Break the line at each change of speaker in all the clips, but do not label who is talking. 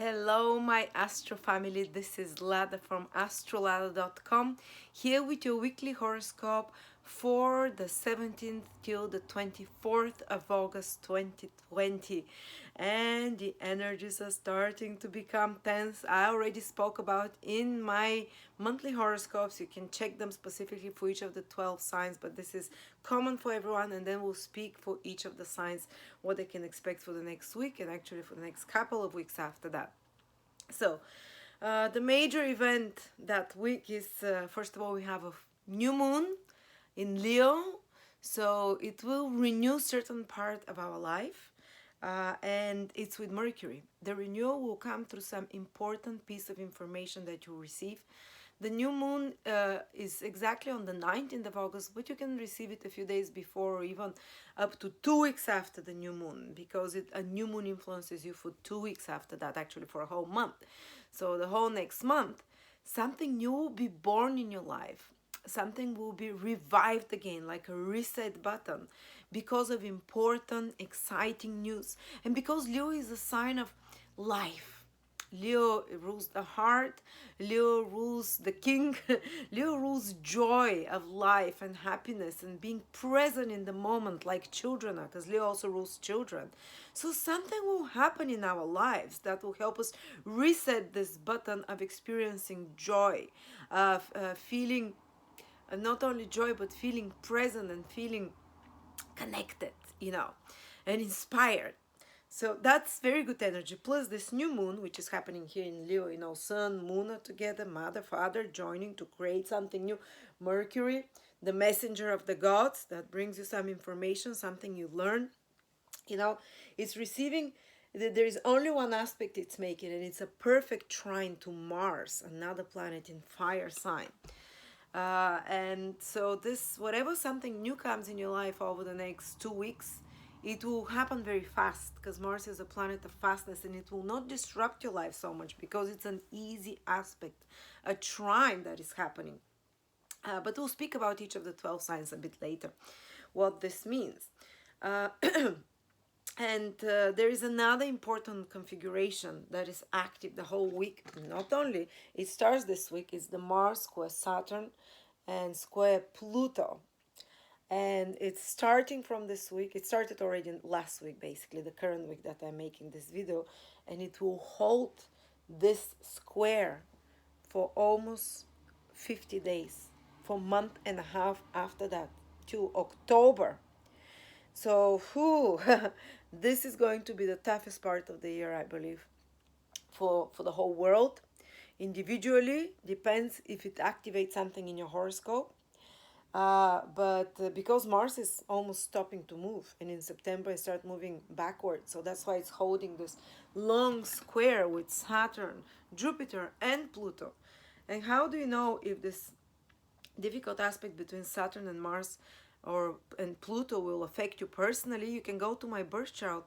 Hello, my Astro family. This is Lada from astrolada.com, here with your weekly horoscope for the 17th till the 24th of August 2020. And the energies are starting to become tense. I already spoke about in my monthly horoscopes. You can check them specifically for each of the 12 signs, but this is common for everyone. And then we'll speak for each of the signs what they can expect for the next week and actually for the next couple of weeks after that. So, the major event that week is first of all, we have a new moon in Leo, so it will renew certain part of our life, and it's with Mercury. The renewal will come through some important piece of information that you receive. The new moon is exactly on the 19th of August, but you can receive it a few days before or even up to 2 weeks after the new moon, because a new moon influences you for 2 weeks after that, actually for a whole month. So the whole next month, something new will be born in your life. Something will be revived again, like a reset button, because of important, exciting news. And because Leo is a sign of life. Leo rules the heart, Leo rules the king, Leo rules joy of life and happiness and being present in the moment like children are, because Leo also rules children. So something will happen in our lives that will help us reset this button of experiencing joy, of feeling not only joy, but feeling present and feeling connected, and inspired. So that's very good energy. Plus this new moon, which is happening here in Leo, sun, moon are together, mother, father, joining to create something new. Mercury, the messenger of the gods, that brings you some information, something you learn. It's receiving, there is only one aspect it's making, and it's a perfect trine to Mars, another planet in fire sign. And so this, whatever something new comes in your life over the next 2 weeks, it will happen very fast, because Mars is a planet of fastness, and it will not disrupt your life so much because it's an easy aspect, a trine that is happening. But we'll speak about each of the 12 signs a bit later, what this means. And there is another important configuration that is active the whole week. Not only it starts this week, it's the Mars square Saturn and square Pluto. And it's starting from this week. It started already last week, basically, the current week that I'm making this video. And it will hold this square for almost 50 days, for a month and a half after that, to October. So, this is going to be the toughest part of the year, I believe, for the whole world. Individually, depends if it activates something in your horoscope. But because Mars is almost stopping to move, and in September it starts moving backwards, so that's why it's holding this long square with Saturn, Jupiter, and Pluto. And how do you know if this difficult aspect between Saturn and Mars and Pluto will affect you personally? You can go to my birth chart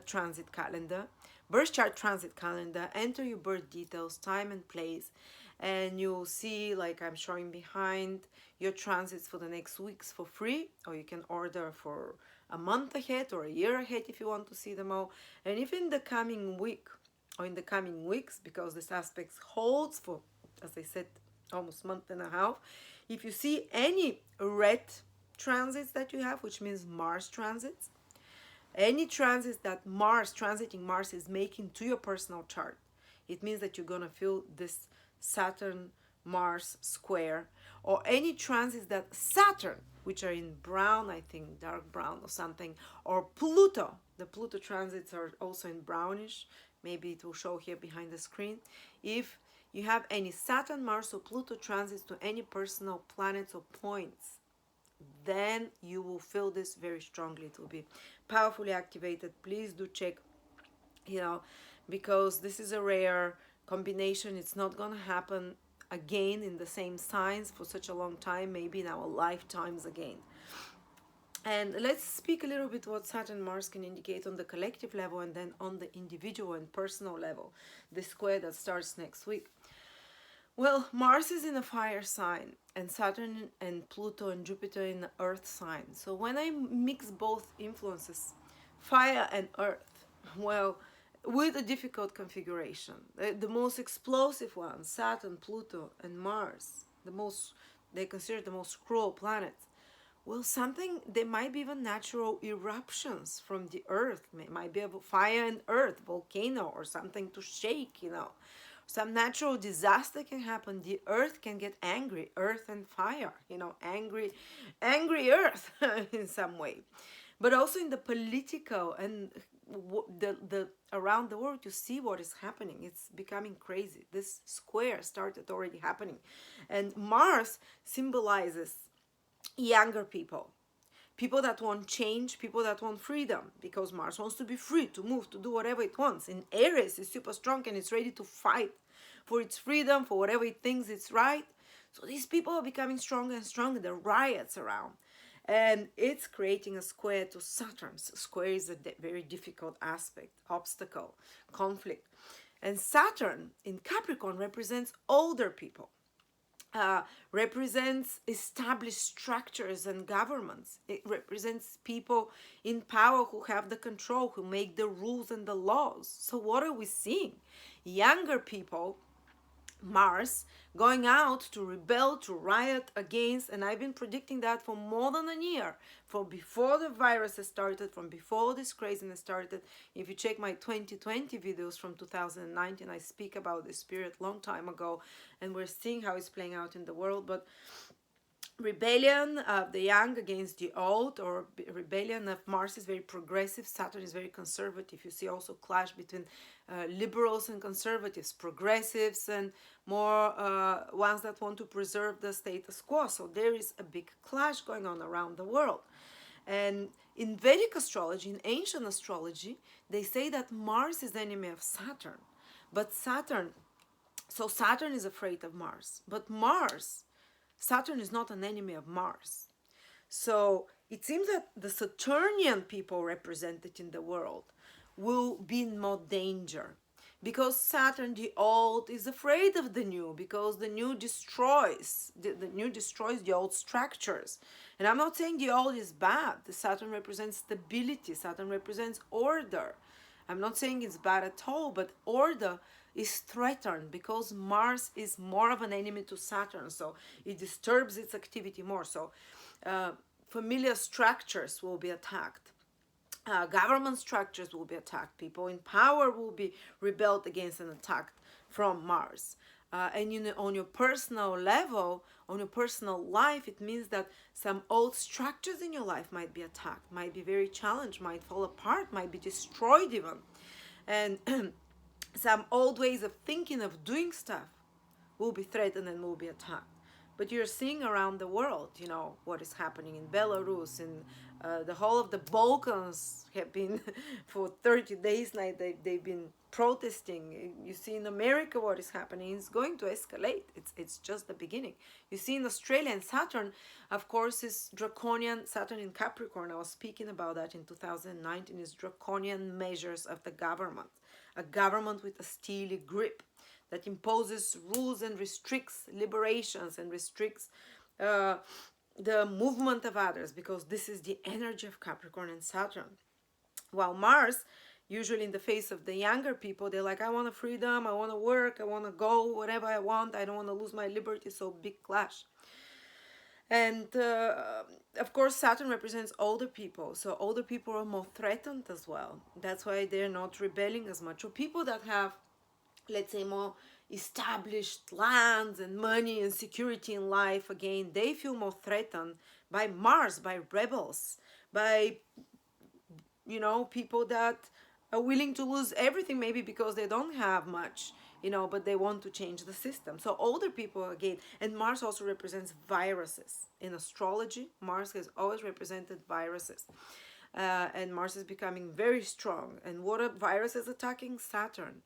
transit calendar, enter your birth details, time and place, and you'll see, like I'm showing behind, your transits for the next weeks for free, or you can order for a month ahead or a year ahead if you want to see them all. And if in the coming week or in the coming weeks, because this aspect holds for, as I said, almost month and a half, if you see any red transits that you have, which means Mars transits, any transits that transiting Mars is making to your personal chart, it means that you're going to feel this Saturn Mars square, or any transits that Saturn, which are in brown, I think dark brown or something, or Pluto, the Pluto transits are also in brownish, maybe it will show here behind the screen. If you have any Saturn, Mars, or Pluto transits to any personal planets or points, then you will feel this very strongly. It will be powerfully activated. Please do check, because this is a rare combination. It's not going to happen again in the same signs for such a long time, maybe in our lifetimes again. And let's speak a little bit what Saturn Mars can indicate on the collective level, and then on the individual and personal level, the square that starts next week. Well, Mars is in a fire sign, and Saturn and Pluto and Jupiter in the earth sign. So when I mix both influences, fire and earth, well, with a difficult configuration. The most explosive ones, Saturn, Pluto, and Mars, they consider the most cruel planets. Well, there might be even natural eruptions from the earth. Might be a fire in earth, volcano, or something to shake, Some natural disaster can happen. The earth can get angry, earth and fire, angry earth in some way. But also in the political and the around the world, you see what is happening. It's becoming crazy. This square started already happening. And Mars symbolizes younger people that want change, people that want freedom, because Mars wants to be free to move, to do whatever it wants. In Aries, it's super strong and it's ready to fight for its freedom, for whatever it thinks it's right. So these people are becoming stronger and stronger. There are riots around, and it's creating a square to Saturn. So square is a very difficult aspect, obstacle, conflict. And Saturn in Capricorn represents older people. Represents established structures and governments. It represents people in power who have the control, who make the rules and the laws. So what are we seeing? Younger people, Mars, going out to rebel, to riot against, and I've been predicting that for more than a year, from before the viruses started, from before this craziness started. If you check my 2020 videos from 2019, I speak about this period long time ago, and we're seeing how it's playing out in the world. But rebellion of the young against the old, or rebellion of Mars is very progressive, Saturn is very conservative. You see also clash between liberals and conservatives, progressives and more ones that want to preserve the status quo. So there is a big clash going on around the world. And in Vedic astrology, in ancient astrology, they say that Mars is the enemy of Saturn. But Saturn is afraid of Mars. But Saturn is not an enemy of Mars. So it seems that the Saturnian people represented in the world will be in more danger, because Saturn, the old, is afraid of the new, because the new destroys the old structures. And I'm not saying the old is bad. The Saturn represents stability. Saturn represents order. I'm not saying it's bad at all, but order is threatened because Mars is more of an enemy to Saturn, so it disturbs its activity more. So familiar structures will be attacked. Government structures will be attacked. People in power will be rebelled against and attacked from Mars. And on your personal level, on your personal life, it means that some old structures in your life might be attacked, might be very challenged, might fall apart, might be destroyed even. And some old ways of thinking, of doing stuff, will be threatened and will be attacked. But you're seeing around the world, what is happening in Belarus, in the whole of the Balkans have been, for 30 days now, they've been protesting. You see in America what is happening. It's going to escalate. It's just the beginning. You see in Australia, and Saturn, of course, is draconian. Saturn in Capricorn, I was speaking about that in 2019, is draconian measures of the government. A government with a steely grip that imposes rules and restricts liberations and restricts the movement of others, because this is the energy of Capricorn and Saturn. While Mars, usually in the face of the younger people, they're like, I want a freedom, I want to work, I want to go whatever I want, I don't want to lose my liberty. So big clash. And of course, Saturn represents older people. So older people are more threatened as well. That's why they're not rebelling as much. Or people that have, let's say, more established lands and money and security in life, again, they feel more threatened by Mars, by rebels, by, people that are willing to lose everything, maybe because they don't have much, but they want to change the system. So older people, again, and Mars also represents viruses. In astrology, Mars has always represented viruses. And Mars is becoming very strong. And what are viruses attacking? Saturn.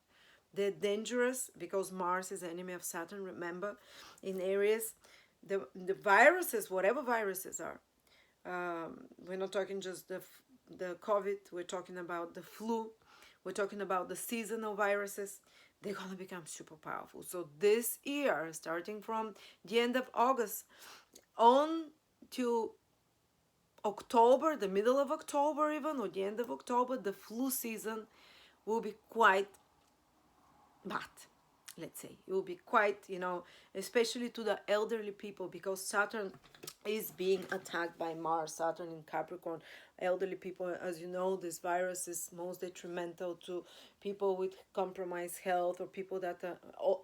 They're dangerous because Mars is enemy of Saturn. Remember, in Aries, the viruses, whatever viruses are, we're not talking just the COVID, we're talking about the flu, we're talking about the seasonal viruses. They're going to become super powerful. So this year, starting from the end of August on to October, the middle of October even, or the end of October, the flu season will be quite bad. Let's say it will be quite, especially to the elderly people, because Saturn is being attacked by Mars. Saturn in Capricorn. Elderly people, as you know, this virus is most detrimental to people with compromised health or people that are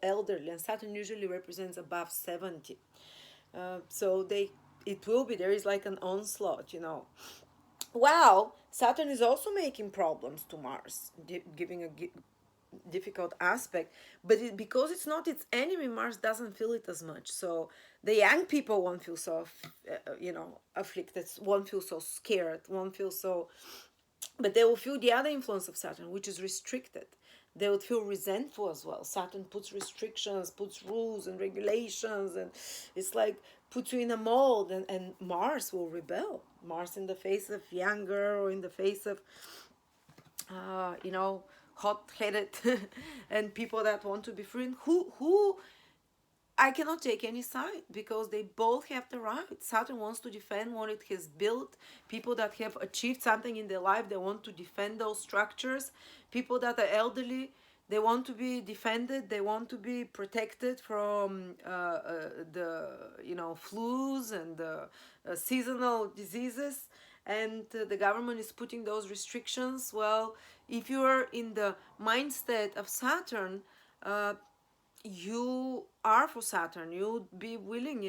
elderly, and Saturn usually represents above 70. So it will be, there is like an onslaught, Wow, Saturn is also making problems to Mars, giving a difficult aspect, but because it's not its enemy, Mars doesn't feel it as much. So the young people won't feel so afflicted, won't feel so scared, won't feel so, but they will feel the other influence of Saturn, which is restricted. They would feel resentful as well. Saturn puts restrictions, puts rules and regulations, and it's like puts you in a mold, and Mars will rebel. Mars in the face of younger, or in the face of hot-headed and people that want to be free, who I cannot take any side, because they both have the right. Saturn wants to defend what it has built. People that have achieved something in their life, they want to defend those structures. People that are elderly, they want to be defended. They want to be protected from the flus and the seasonal diseases. And the government is putting those restrictions. Well, if you are in the mindset of Saturn, you are for Saturn. You'll be willing,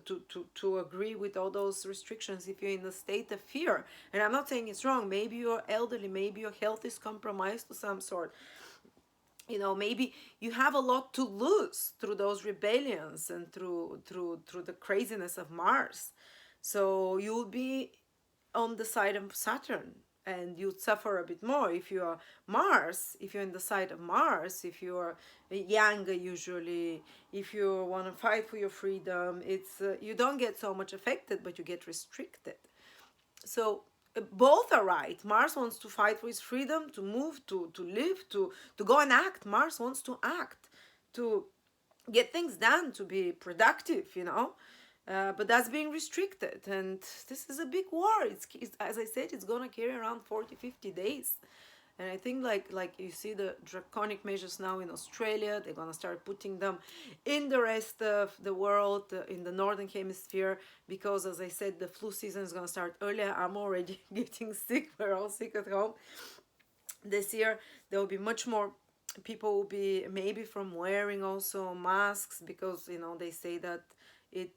to agree with all those restrictions if you're in a state of fear. And I'm not saying it's wrong. Maybe you're elderly. Maybe your health is compromised to some sort. Maybe you have a lot to lose through those rebellions and through the craziness of Mars. So you'll be on the side of Saturn, and you'd suffer a bit more if you are Mars, if you're in the side of Mars, if you are younger usually, if you want to fight for your freedom. It's you don't get so much affected, but you get restricted. So both are right. Mars wants to fight for his freedom, to move, to live, to go and act. Mars wants to act, to get things done, to be productive, but that's being restricted, and this is a big war. It's as I said, it's gonna carry around 40-50 days. And I think like you see the draconic measures now in Australia, they're gonna start putting them in the rest of the world, in the northern hemisphere, because as I said, the flu season is gonna start earlier. I'm already getting sick. We're all sick at home. This year there will be much more. People will be maybe from wearing also masks, because they say that it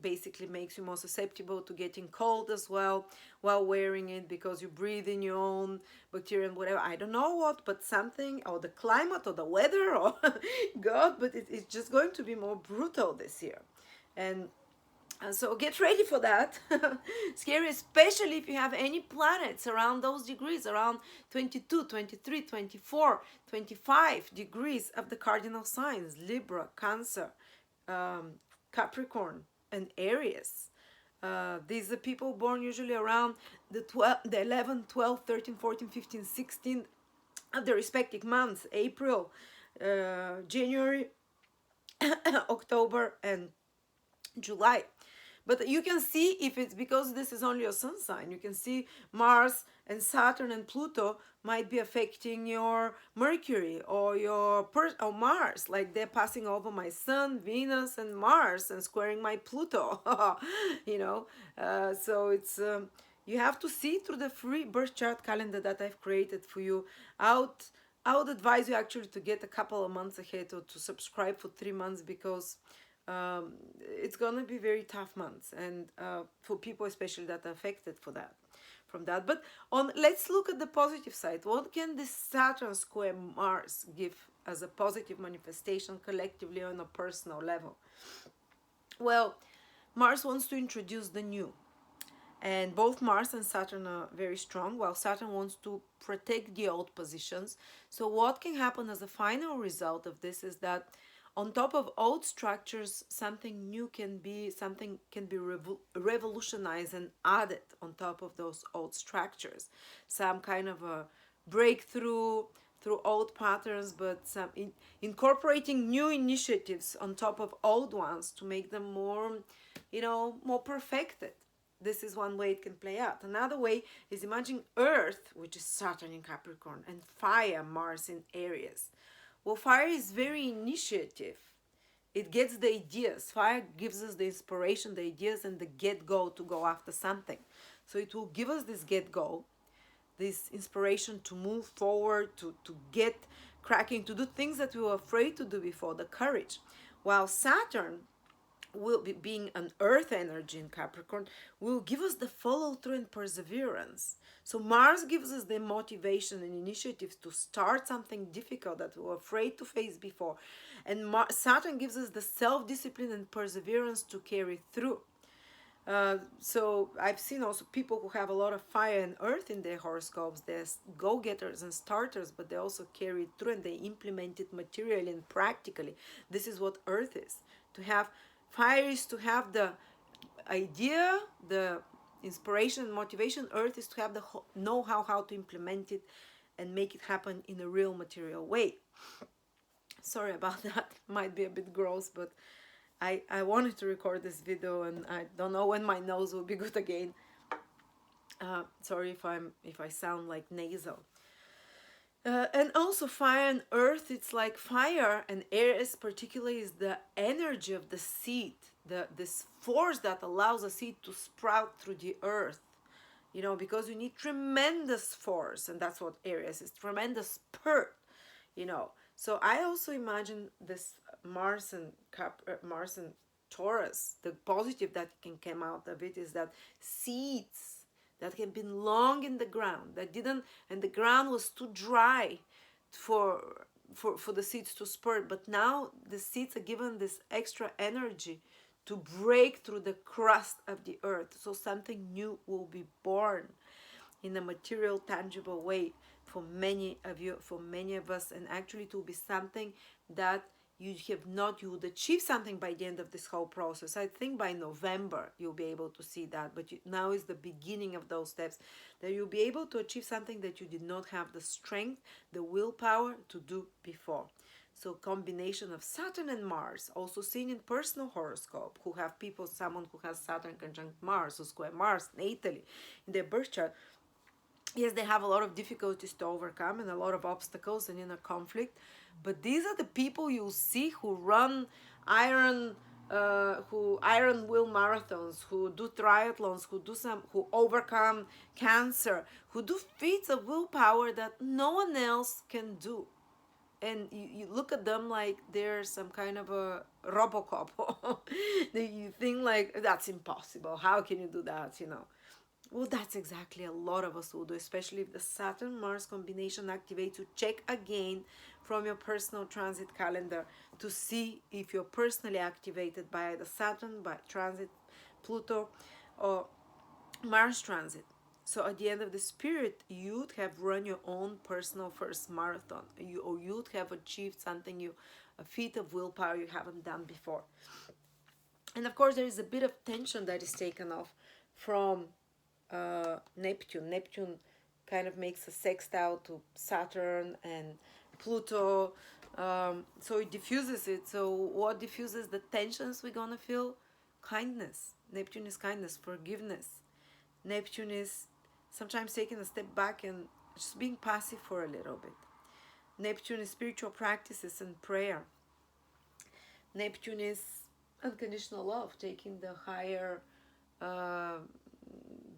basically makes you more susceptible to getting cold as well while wearing it, because you breathe in your own bacteria and whatever. I don't know what, but something, or the climate or the weather, or God, but it's just going to be more brutal this year. And so get ready for that. Scary, especially if you have any planets around those degrees, around 22, 23, 24, 25 degrees of the cardinal signs: Libra, Cancer, Capricorn, and Aries. These are people born usually around the 11, 12, 13, 14, 15, 16 of the respective months: April, January, October, and July. But you can see, if it's because this is only a sun sign, you can see Mars and Saturn and Pluto might be affecting your Mercury or or Mars. Like they're passing over my Sun, Venus, and Mars, and squaring my Pluto. So it's you have to see through the free birth chart calendar that I've created for you. I would advise you actually to get a couple of months ahead, or to subscribe for 3 months, because it's gonna be very tough months, and for people especially that are affected from that. But let's look at the positive side. What can this Saturn square Mars give as a positive manifestation collectively on a personal level? Well, Mars wants to introduce the new, and both Mars and Saturn are very strong, while Saturn wants to protect the old positions. So what can happen as a final result of this is that on top of old structures, something new can be revolutionized and added on top of those old structures. Some kind of a breakthrough through old patterns, but some incorporating new initiatives on top of old ones to make them more, more perfected. this is one way it can play out. Another way is imagine Earth, which is Saturn in Capricorn, and fire, Mars in Aries. Well, fire is very initiative. It gets the ideas. Fire gives us the inspiration, the ideas, and the get-go to go after something. So it will give us this get-go, this inspiration to move forward, to get cracking, to do things that we were afraid to do before, the courage. While Saturn will be, being an earth energy in Capricorn, will give us the follow through and perseverance. So Mars gives us the motivation and initiatives to start something difficult that we were afraid to face before. And Saturn gives us the self-discipline and perseverance to carry through. So I've seen also people who have a lot of fire and earth in their horoscopes. They're go-getters and starters, but they also carry it through and they implement it materially and practically. This is what earth is. To have fire is to have the idea, the inspiration and motivation. Earth is to have the know-how, how to implement it and make it happen in a real material way. Sorry about that. Might be a bit gross, but I wanted to record this video and I don't know when my nose will be good again. Sorry if I sound like nasal. And also fire and earth, it's like fire and Aries particularly is the energy of the seed, this force that allows a seed to sprout through the earth. You know, because you need tremendous force, and that's what Aries is, tremendous spurt, you know. So I also imagine this Mars and Taurus, the positive that can come out of it is that seeds that have been long in the ground, that didn't, and the ground was too dry for the seeds to spurt, but now the seeds are given this extra energy to break through the crust of the earth. So something new will be born in a material, tangible way for many of you, for many of us, and actually it will be something that you would achieve something by the end of this whole process. I think by November you'll be able to see that, but now is the beginning of those steps, that you'll be able to achieve something that you did not have the strength, the willpower to do before. So combination of Saturn and Mars, also seen in personal horoscope, who have people, someone who has Saturn conjunct Mars, or square Mars natally in their birth chart. Yes, they have a lot of difficulties to overcome and a lot of obstacles and inner conflict, but these are the people you'll see who run iron will marathons, who do triathlons, who overcome cancer, who do feats of willpower that no one else can do. And you look at them like they're some kind of a Robocop. You think like, that's impossible. How can you do that, you know? Well, that's exactly a lot of us will do, especially if the Saturn-Mars combination activates. You check again from your personal transit calendar to see if you're personally activated by the Saturn, by transit, Pluto, or Mars transit. So at the end of this period, you'd have run your own personal first marathon, or you'd have achieved something, a feat of willpower you haven't done before. And of course, there is a bit of tension that is taken off from Neptune. Neptune kind of makes a sextile to Saturn and Pluto, so it diffuses it. So what diffuses the tensions we're gonna feel? Kindness. Neptune is kindness, forgiveness. Neptune is sometimes taking a step back and just being passive for a little bit. Neptune is spiritual practices and prayer. Neptune is unconditional love, taking the higher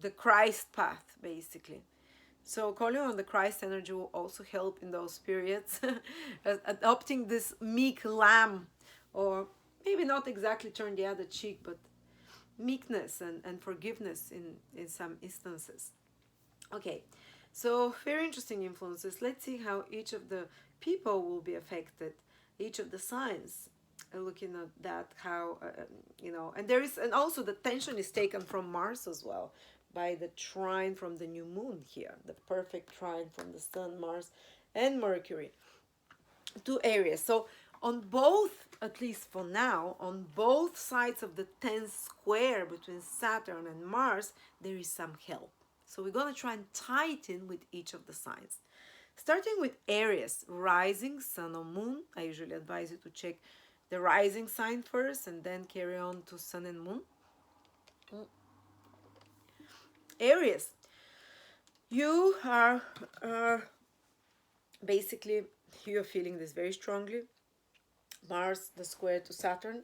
the Christ path, basically. So calling on the Christ energy will also help in those periods. Adopting this meek lamb, or maybe not exactly turn the other cheek, but meekness and forgiveness in some instances. Okay, so very interesting influences. Let's see how each of the people will be affected, each of the signs. Looking at that, how and there is, and also the tension is taken from Mars as well, by the trine from the new moon here, the perfect trine from the Sun, Mars, and Mercury to Aries. So on both, at least for now, on both sides of the 10th square between Saturn and Mars, there is some help. So we're going to try and tie it in with each of the signs. Starting with Aries, rising, Sun or Moon. I usually advise you to check the rising sign first and then carry on to Sun and Moon. Aries, you are basically, you're feeling this very strongly. Mars, the square to Saturn.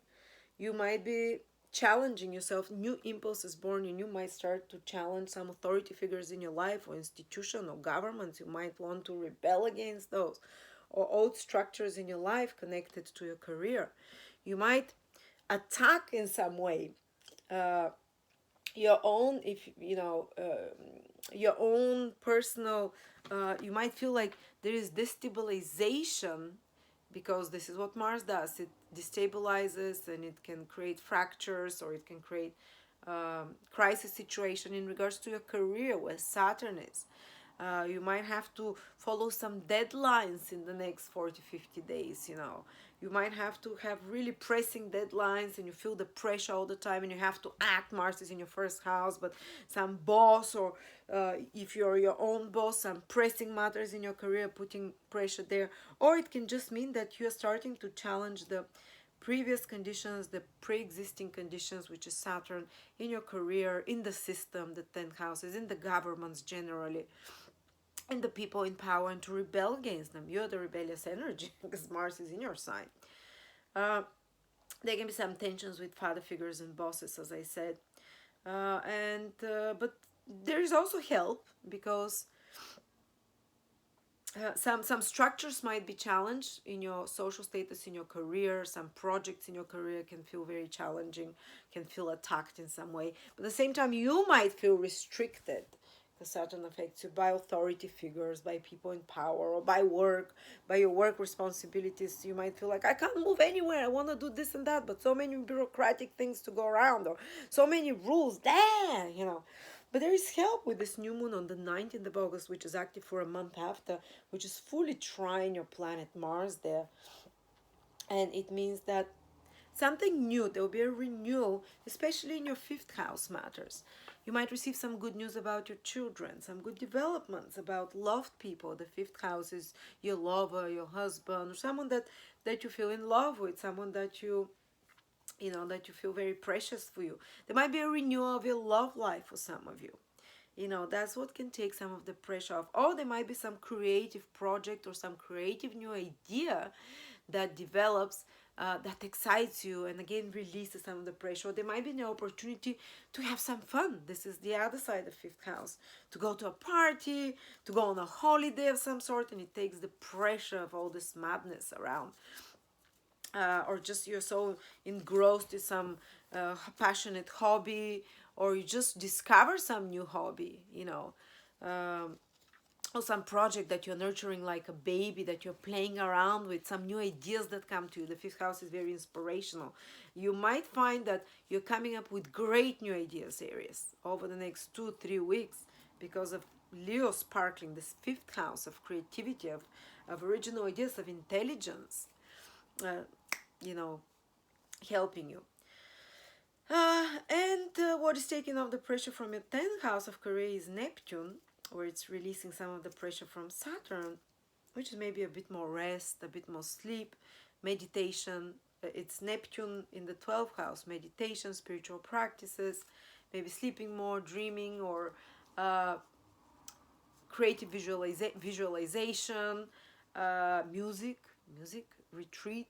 You might be challenging yourself. New impulses born in you might start to challenge some authority figures in your life or institution or governments. You might want to rebel against those or old structures in your life connected to your career. You might attack in some way your own, if you know, your own personal. You might feel like there is destabilization, because this is what Mars does. It destabilizes and it can create fractures, or it can create crisis situation in regards to your career where Saturn is. You might have to follow some deadlines in the next 40, 50 days, you know. You might have to have really pressing deadlines and you feel the pressure all the time and you have to act. Mars is in your first house, but some boss, or if you're your own boss, some pressing matters in your career putting pressure there. Or it can just mean that you're starting to challenge the previous conditions, the pre-existing conditions, which is Saturn, in your career, in the system, the 10th houses, in the governments generally, and the people in power, and to rebel against them. You're the rebellious energy because Mars is in your sign. There can be some tensions with father figures and bosses, as I said. But there is also help, because some structures might be challenged in your social status, in your career. Some projects in your career can feel very challenging, can feel attacked in some way. But at the same time, you might feel restricted, because Saturn affects you, by authority figures, by people in power, or by work, by your work responsibilities. You might feel like, I can't move anywhere, I want to do this and that, but so many bureaucratic things to go around, or so many rules there, you know. But there is help with this new moon on the 19th of August, which is active for a month after, which is fully trine your planet Mars there. And it means that something new, there will be a renewal, especially in your 5th house matters. You might receive some good news about your children, some good developments about loved people. The 5th house is your lover, your husband, or someone that you feel in love with, someone that you know, that you feel very precious for you. There might be a renewal of your love life for some of you. You know, that's what can take some of the pressure off. Or there might be some creative project or some creative new idea that develops, that excites you, and again releases some of the pressure. Or there might be an opportunity to have some fun. This is the other side of 5th house. To go to a party, to go on a holiday of some sort, and it takes the pressure of all this madness around. Or just you're so engrossed in some passionate hobby, or you just discover some new hobby, you know, or some project that you're nurturing like a baby, that you're playing around with, some new ideas that come to you. The 5th house is very inspirational. You might find that you're coming up with great new ideas, Aries, over the next 2-3 weeks, because of Leo sparkling, this 5th house of creativity, of original ideas, of intelligence, you know, helping you. What is taking off the pressure from your 10th house of career is Neptune, where it's releasing some of the pressure from Saturn, which is maybe a bit more rest, a bit more sleep, meditation. It's Neptune in the 12th house, meditation, spiritual practices, maybe sleeping more, dreaming, or creative visualization, music, retreat,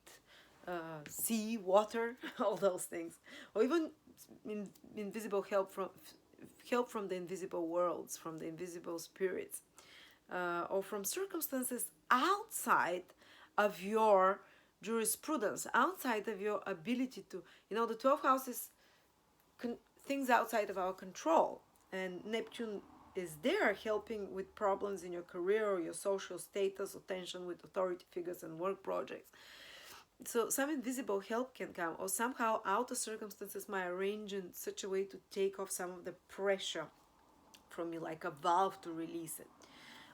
sea, water, all those things, or even invisible help from the invisible worlds, from the invisible spirits, or from circumstances outside of your jurisprudence, outside of your ability to, you know, the 12th house is things outside of our control, and Neptune is there helping with problems in your career or your social status, or tension with authority figures and work projects. So some invisible help can come, or somehow outer circumstances might arrange in such a way to take off some of the pressure from you, like a valve to release it.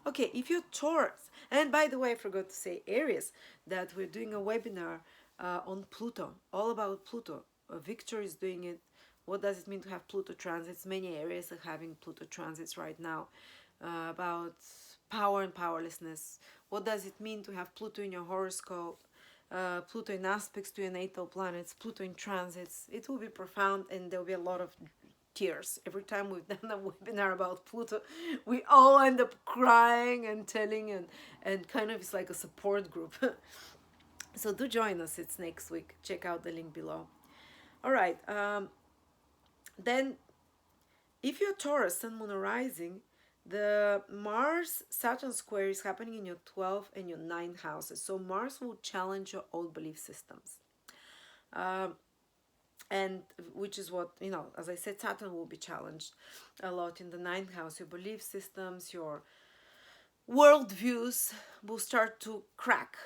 Okay, if you're Taurus, and by the way, I forgot to say, Aries, that we're doing a webinar on Pluto, all about Pluto. Victor is doing it. What does it mean to have Pluto transits? Many areas are having Pluto transits right now, about power and powerlessness. What does it mean to have Pluto in your horoscope? Pluto in aspects to your natal planets, Pluto in transits. It will be profound, and there will be a lot of tears. Every time we've done a webinar about Pluto, we all end up crying and telling, and kind of it's like a support group. So do join us. It's next week. Check out the link below. All right. Then if you're Taurus, Sun, Moon, or Rising, the Mars Saturn square is happening in your 12th and your 9th houses. So Mars will challenge your old belief systems. And which is what, you know, as I said, Saturn will be challenged a lot in the 9th house. Your belief systems, your worldviews will start to crack.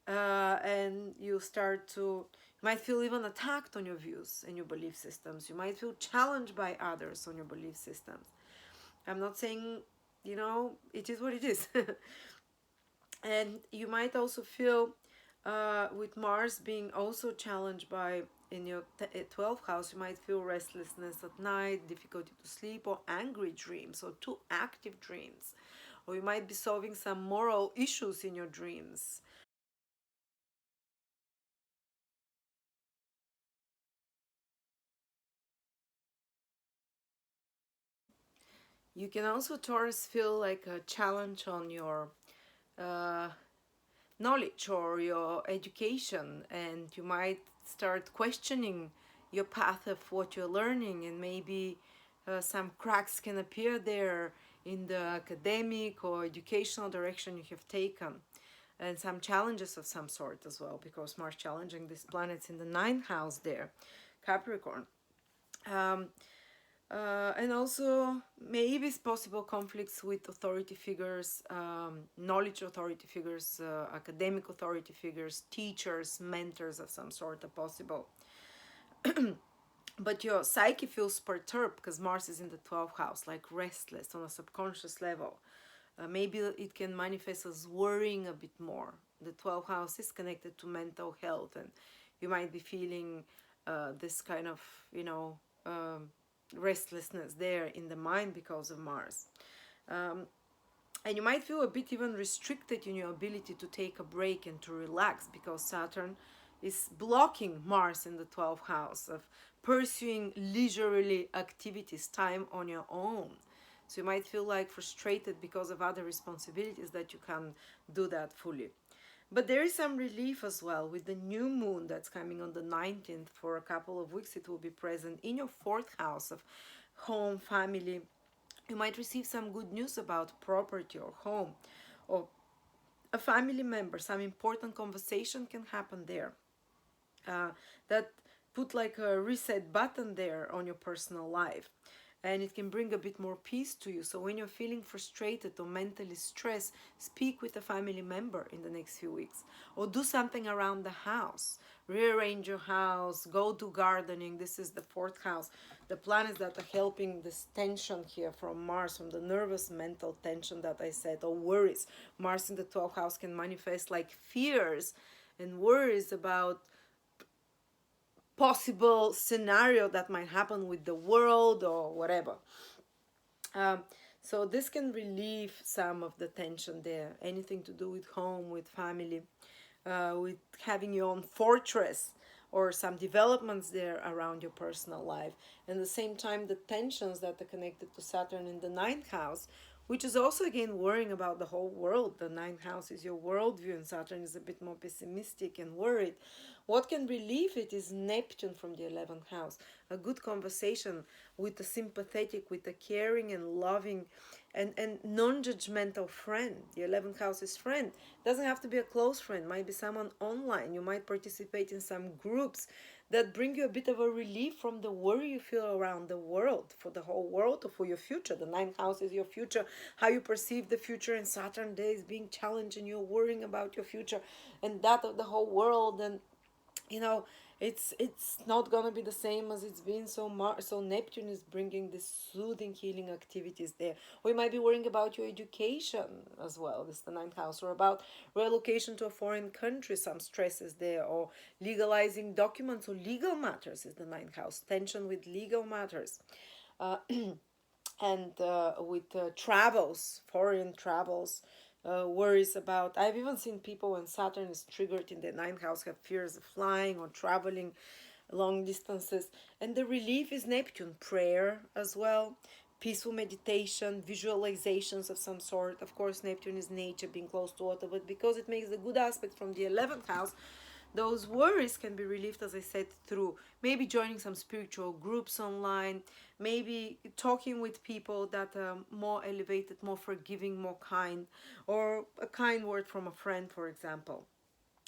And you start to, you might feel even attacked on your views and your belief systems. You might feel challenged by others on your belief systems. I'm not saying, you know, it is what it is. And you might also feel, with Mars being also challenged by, in your 12th house, you might feel restlessness at night, difficulty to sleep, or angry dreams, or too active dreams. Or you might be solving some moral issues in your dreams. You can also, Taurus, feel like a challenge on your knowledge or your education, and you might start questioning your path of what you're learning, and maybe some cracks can appear there in the academic or educational direction you have taken, and some challenges of some sort as well, because Mars challenging these planets in the 9th house there, Capricorn. And also maybe possible conflicts with authority figures, knowledge authority figures, academic authority figures, teachers, mentors of some sort are possible. But your psyche feels perturbed because Mars is in the 12th house, like restless on a subconscious level. Maybe it can manifest as worrying a bit more. The 12th house is connected to mental health, and you might be feeling this kind of, you know, restlessness there in the mind because of Mars. And you might feel a bit even restricted in your ability to take a break and to relax, because Saturn is blocking Mars in the 12th house of pursuing leisurely activities, time on your own. So you might feel like frustrated because of other responsibilities that you can't do that fully. But there is some relief as well with the new moon that's coming on the 19th. For a couple of weeks it will be present in your 4th house of home, family. You might receive some good news about property or home or a family member. Some important conversation can happen there that put like a reset button there on your personal life, and it can bring a bit more peace to you. So when you're feeling frustrated or mentally stressed, speak with a family member in the next few weeks, or do something around the house. Rearrange your house, go do gardening. This is the 4th house, the planets that are helping this tension here from Mars, from the nervous mental tension that I said, or worries. Mars in the 12th house can manifest like fears and worries about possible scenario that might happen with the world or whatever. So this can relieve some of the tension there. Anything to do with home, with family, with having your own fortress, or some developments there around your personal life. And at the same time, the tensions that are connected to Saturn in the 9th house, which is also again worrying about the whole world. The 9th house is your worldview, and Saturn is a bit more pessimistic and worried. What can relieve it is Neptune from the 11th house. A good conversation with a sympathetic, with a caring and loving and non-judgmental friend. The 11th house is friend. Doesn't have to be a close friend. Might be someone online. You might participate in some groups that bring you a bit of a relief from the worry you feel around the world, for the whole world or for your future. The 9th house is your future, how you perceive the future, and Saturn day is being challenged and you're worrying about your future and that of the whole world. And you know, it's not gonna be the same as it's been. So Neptune is bringing this soothing, healing activities there. Or you might be worrying about your education as well. This is the 9th house, or about relocation to a foreign country. Some stresses there, or legalizing documents or legal matters is the 9th house. Tension with legal matters. And with travels, foreign travels, worries about. I've even seen people when Saturn is triggered in the 9th house have fears of flying or traveling long distances. And the relief is Neptune, prayer as well, peaceful meditation, visualizations of some sort. Of course, Neptune is nature, being close to water, but because it makes a good aspect from the 11th house, those worries can be relieved, as I said, through maybe joining some spiritual groups online, maybe talking with people that are more elevated, more forgiving, more kind, or a kind word from a friend, for example.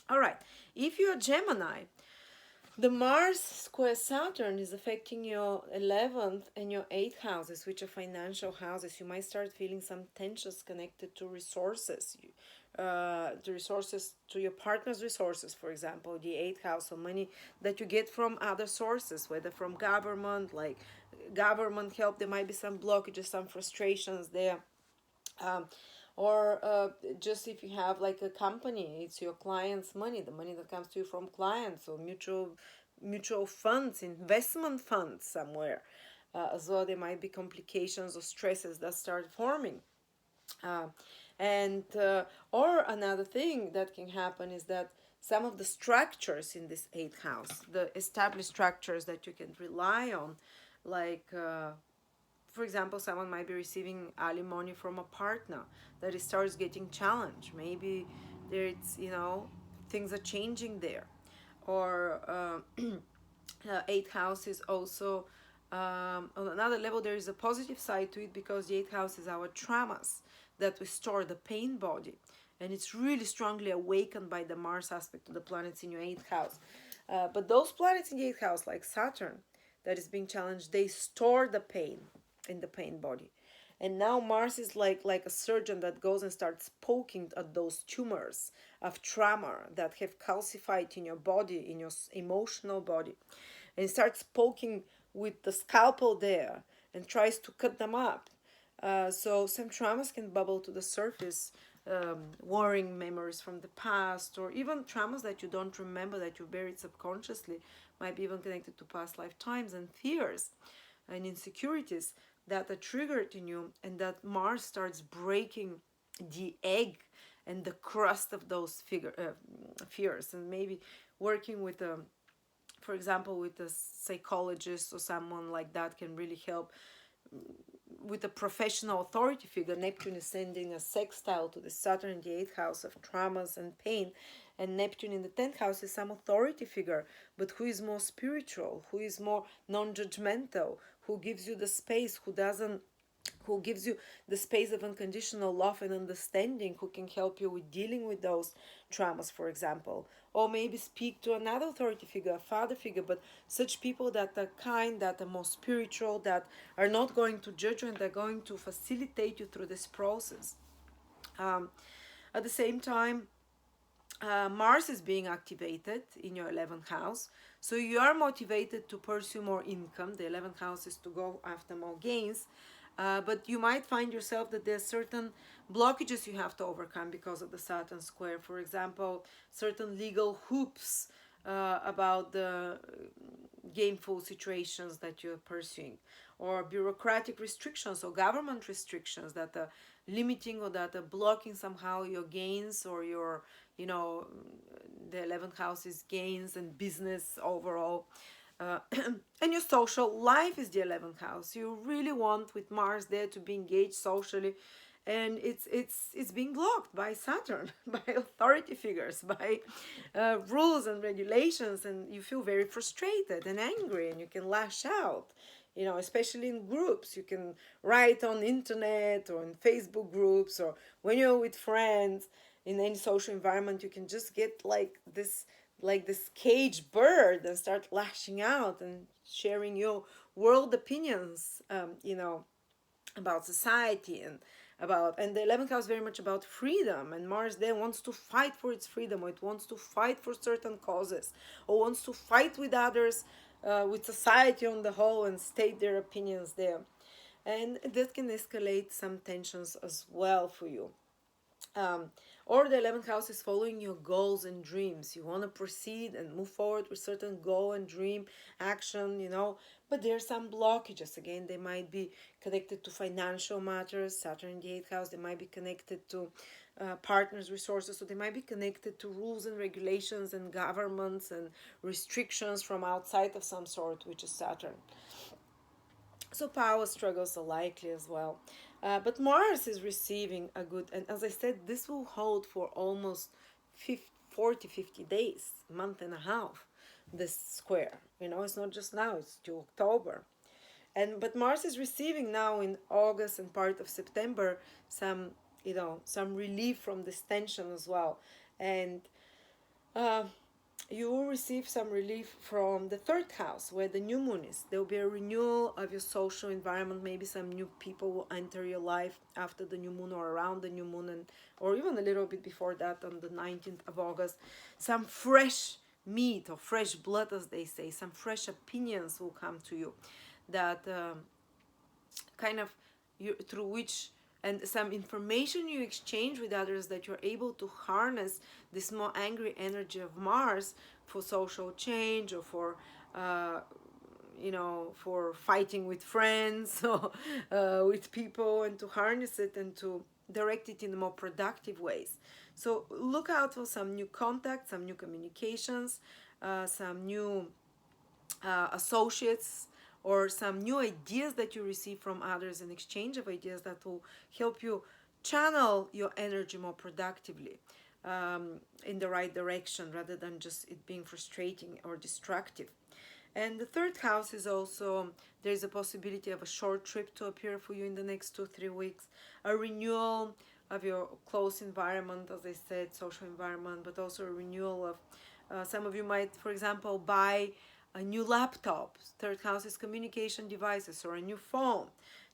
All right, if you're a Gemini, the Mars square Saturn is affecting your 11th and your 8th houses, which are financial houses. You might start feeling some tensions connected to resources. The resources to your partner's resources, for example, the 8th house, so money that you get from other sources, whether from government, like government help. There might be some blockages, some frustrations there. um, or just if you have like a company, it's your client's money, the money that comes to you from clients, or mutual funds, investment funds somewhere. As well, there might be complications or stresses that start forming. uh, and Or another thing that can happen is that some of the structures in this eighth house, the established structures that you can rely on, like for example, someone might be receiving alimony from a partner that it starts getting challenged. Maybe there's, things are changing there. Or eighth house is also, on another level, there is a positive side to it, because the eighth house is our traumas that we store, the pain body. And it's really strongly awakened by the Mars aspect of the planets in your eighth house. But those planets in the eighth house, like Saturn, that is being challenged, they store the pain in the pain body. And now Mars is like a surgeon that goes and starts poking at those tumors of trauma that have calcified in your body, in your emotional body, and starts poking with the scalpel there and tries to cut them up. So some traumas can bubble to the surface, worrying memories from the past, or even traumas that you don't remember, that you buried subconsciously, might be even connected to past lifetimes, and fears and insecurities that are triggered in you, and that Mars starts breaking the egg and the crust of those fears, and maybe working with a, for example, with a psychologist or someone like that can really help. With a professional authority figure, Neptune is sending a sextile to the Saturn in the 8th house of traumas and pain, and Neptune in the 10th house is some authority figure, but who is more spiritual, who is more non-judgmental, who gives you the space, who gives you the space of unconditional love and understanding, who can help you with dealing with those traumas, for example. Or maybe speak to another authority figure, a father figure, but such people that are kind, that are more spiritual, that are not going to judge you, and they're going to facilitate you through this process. At the same time, Mars is being activated in your 11th house. So you are motivated to pursue more income. The 11th house is to go after more gains. But you might find yourself that there's certain blockages you have to overcome because of the Saturn square. For example, certain legal hoops about the gameful situations that you're pursuing, or bureaucratic restrictions or government restrictions that are limiting or that are blocking somehow your gains, or your, the 11th house is gains and business overall. And your social life is the 11th house. You really want, with Mars there, to be engaged socially, and it's being blocked by Saturn, by authority figures, by rules and regulations, and you feel very frustrated and angry, and you can lash out. Especially in groups, you can write on internet or in Facebook groups, or when you're with friends in any social environment, you can just get like this caged bird and start lashing out and sharing your world opinions, about society, and the 11th house very much about freedom, and Mars there wants to fight for its freedom, or it wants to fight for certain causes, or wants to fight with others, with society on the whole, and state their opinions there. And that can escalate some tensions as well for you. um, or the 11th house is following your goals and dreams. You want to proceed and move forward with certain goal and dream action, but there are some blockages. Again, they might be connected to financial matters. Saturn in the 8th house, they might be connected to partners' resources. So they might be connected to rules and regulations and governments and restrictions from outside of some sort, which is Saturn. So power struggles are likely as well. But Mars is receiving a good, and as I said, this will hold for almost 40, 50 days, month and a half, this square. It's not just now, it's till October. But Mars is receiving now in August and part of September some, some relief from this tension as well. And uh, you will receive some relief from the third house where the new moon is. There will be a renewal of your social environment. Maybe some new people will enter your life after the new moon or around the new moon, or even a little bit before that on the 19th of August. Some fresh meat or fresh blood, as they say, some fresh opinions will come to you that kind of through which, and some information you exchange with others, that you're able to harness this more angry energy of Mars for social change, or for for fighting with friends or with people, and to harness it and to direct it in more productive ways. So look out for some new contacts, some new communications, some new associates, or some new ideas that you receive from others, an exchange of ideas that will help you channel your energy more productively, in the right direction, rather than just it being frustrating or destructive. And the third house is also, there's a possibility of a short trip to appear for you in the next 2-3 weeks, a renewal of your close environment, as I said, social environment, but also a renewal of, some of you might, for example, buy a new laptop. Third house is communication devices, or a new phone.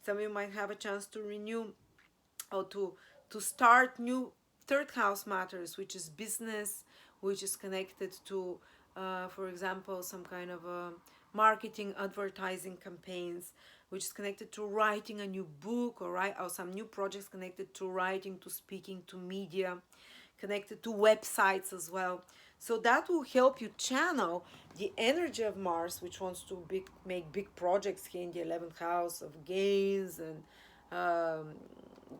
Some of you might have a chance to renew or to start new third house matters, which is business, which is connected to, for example, some kind of marketing, advertising campaigns, which is connected to writing a new book, or some new projects connected to writing, to speaking, to media, connected to websites as well. So that will help you channel the energy of Mars, which wants to make big projects here in the 11th house of gains and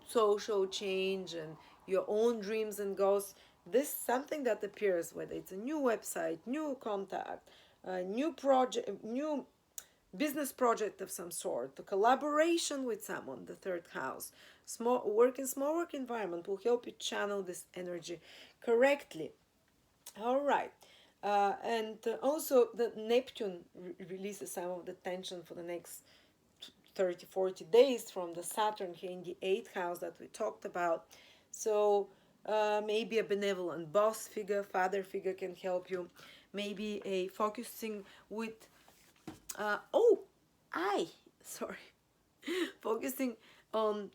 social change and your own dreams and goals. This something that appears, whether it's a new website, new contact, a new project, new business project of some sort, a collaboration with someone, the third house, small work environment will help you channel this energy correctly. All right. And also the Neptune releases some of the tension for the next 30-40 days from the Saturn here in the 8th house that we talked about. So maybe a benevolent boss figure, father figure can help you. Maybe a focusing with focusing on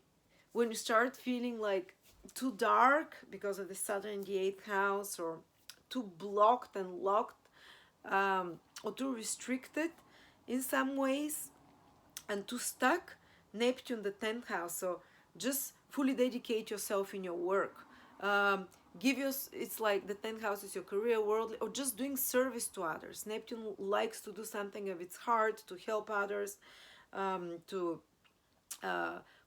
when you start feeling like too dark because of the Saturn in the 8th house, or too blocked and locked, or too restricted in some ways, and too stuck. Neptune, the 10th house. So just fully dedicate yourself in your work. It's like the 10th house is your career, worldly, or just doing service to others. Neptune likes to do something of its heart, to help others, to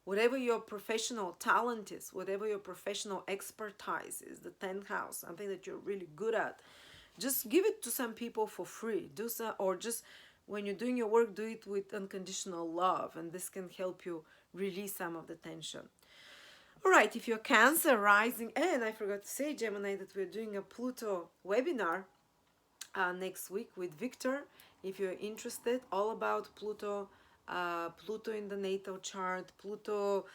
whatever your professional talent is, whatever your professional expertise is, the 10th house, something that you're really good at, just give it to some people for free. Or just when you're doing your work, do it with unconditional love, and this can help you release some of the tension. All right, if you're Cancer rising, and I forgot to say, Gemini, that we're doing a Pluto webinar next week with Victor. If you're interested, all about Pluto, Pluto in the natal chart, Pluto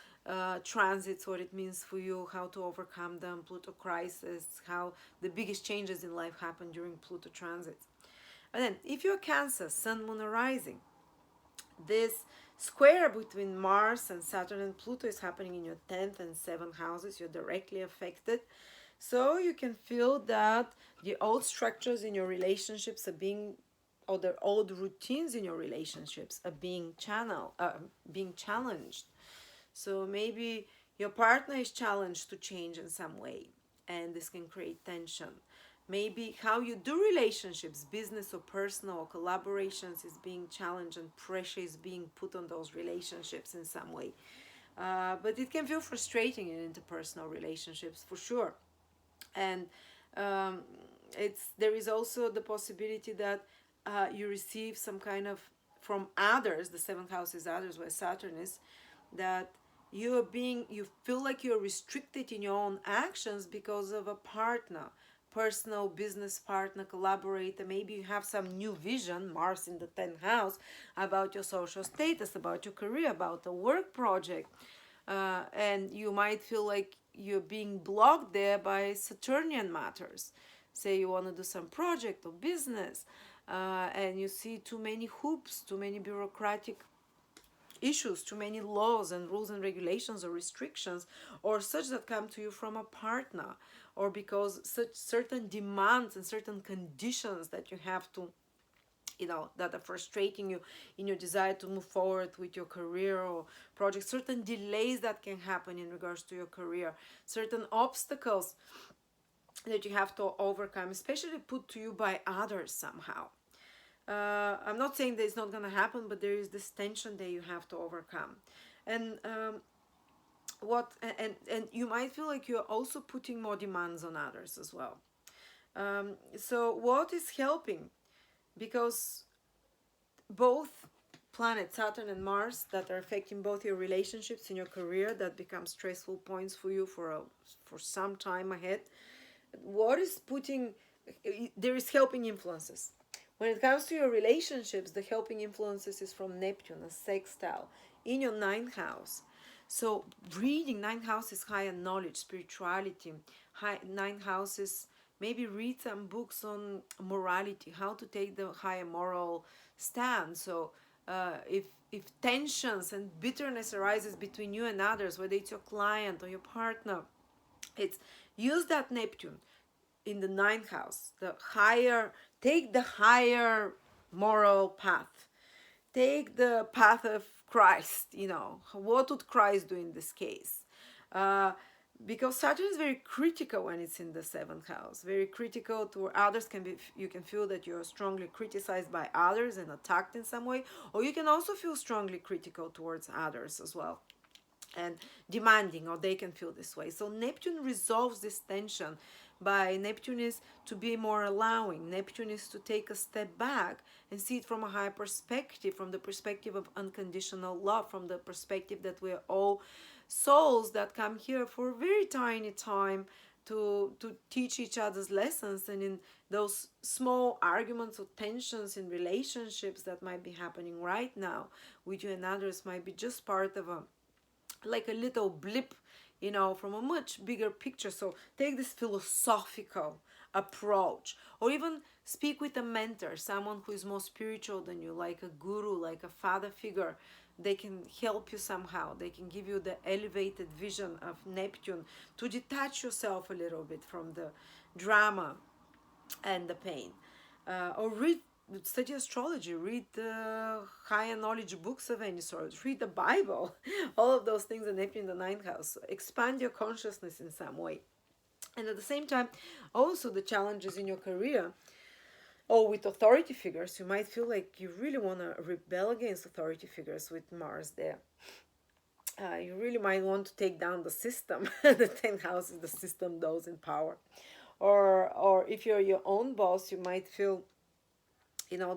transits, what it means for you, how to overcome them, Pluto crisis, how the biggest changes in life happen during Pluto transits. And then, if you're Cancer, Sun, Moon, or Rising, this square between Mars and Saturn and Pluto is happening in your 10th and 7th houses. You're directly affected. So you can feel that the old structures in your relationships are being, or the old routines in your relationships are being challenged. So maybe your partner is challenged to change in some way, and this can create tension. Maybe how you do relationships, business or personal or collaborations, is being challenged, and pressure is being put on those relationships in some way. But it can feel frustrating in interpersonal relationships for sure. And um, there is also the possibility that you receive some kind of, from others, the seventh house is others where Saturn is, that you feel like you're restricted in your own actions because of a partner, personal business partner, collaborator. Maybe you have some new vision, Mars in the 10th house, about your social status, about your career, about a work project. And you might feel like you're being blocked there by Saturnian matters. Say you want to do some project or business, and you see too many hoops, too many bureaucratic issues, too many laws and rules and regulations or restrictions, or such that come to you from a partner, or because such certain demands and certain conditions that you have to, that are frustrating you in your desire to move forward with your career or project, certain delays that can happen in regards to your career, certain obstacles that you have to overcome, especially put to you by others somehow. I'm not saying that it's not going to happen, but there is this tension that you have to overcome. And and you might feel like you're also putting more demands on others as well. So what is helping? Because both planets, Saturn and Mars, that are affecting both your relationships and your career, that become stressful points for you for some time ahead. What is putting, there is helping influences. When it comes to your relationships, the helping influences is from Neptune, a sextile, in your ninth house. So reading, ninth house is higher knowledge, spirituality. Ninth house is, maybe read some books on morality, how to take the higher moral stand. So if tensions and bitterness arises between you and others, whether it's your client or your partner, it's use that Neptune in the ninth house, take the higher moral path, take the path of Christ. What would Christ do in this case? Because Saturn is very critical when it's in the seventh house, very critical to others. You can feel that you're strongly criticized by others and attacked in some way, or you can also feel strongly critical towards others as well, and demanding, or they can feel this way. So Neptune resolves this tension. Neptune is to be more allowing. Neptune is to take a step back and see it from a higher perspective, from the perspective of unconditional love, from the perspective that we're all souls that come here for a very tiny time to teach each other's lessons. And in those small arguments or tensions in relationships that might be happening right now with you and others might be just part of a little blip, from a much bigger picture. So take this philosophical approach, or even speak with a mentor, someone who is more spiritual than you, like a guru, like a father figure. They can help you somehow. They can give you the elevated vision of Neptune to detach yourself a little bit from the drama and the pain. Or study astrology, read higher knowledge books of any sort, read the Bible, all of those things are Neptune in the ninth house. So expand your consciousness in some way. And at the same time, also the challenges in your career or with authority figures, you might feel like you really want to rebel against authority figures with Mars there. You really might want to take down the system. The 10th house is the system, those in power. Or if you're your own boss, you might feel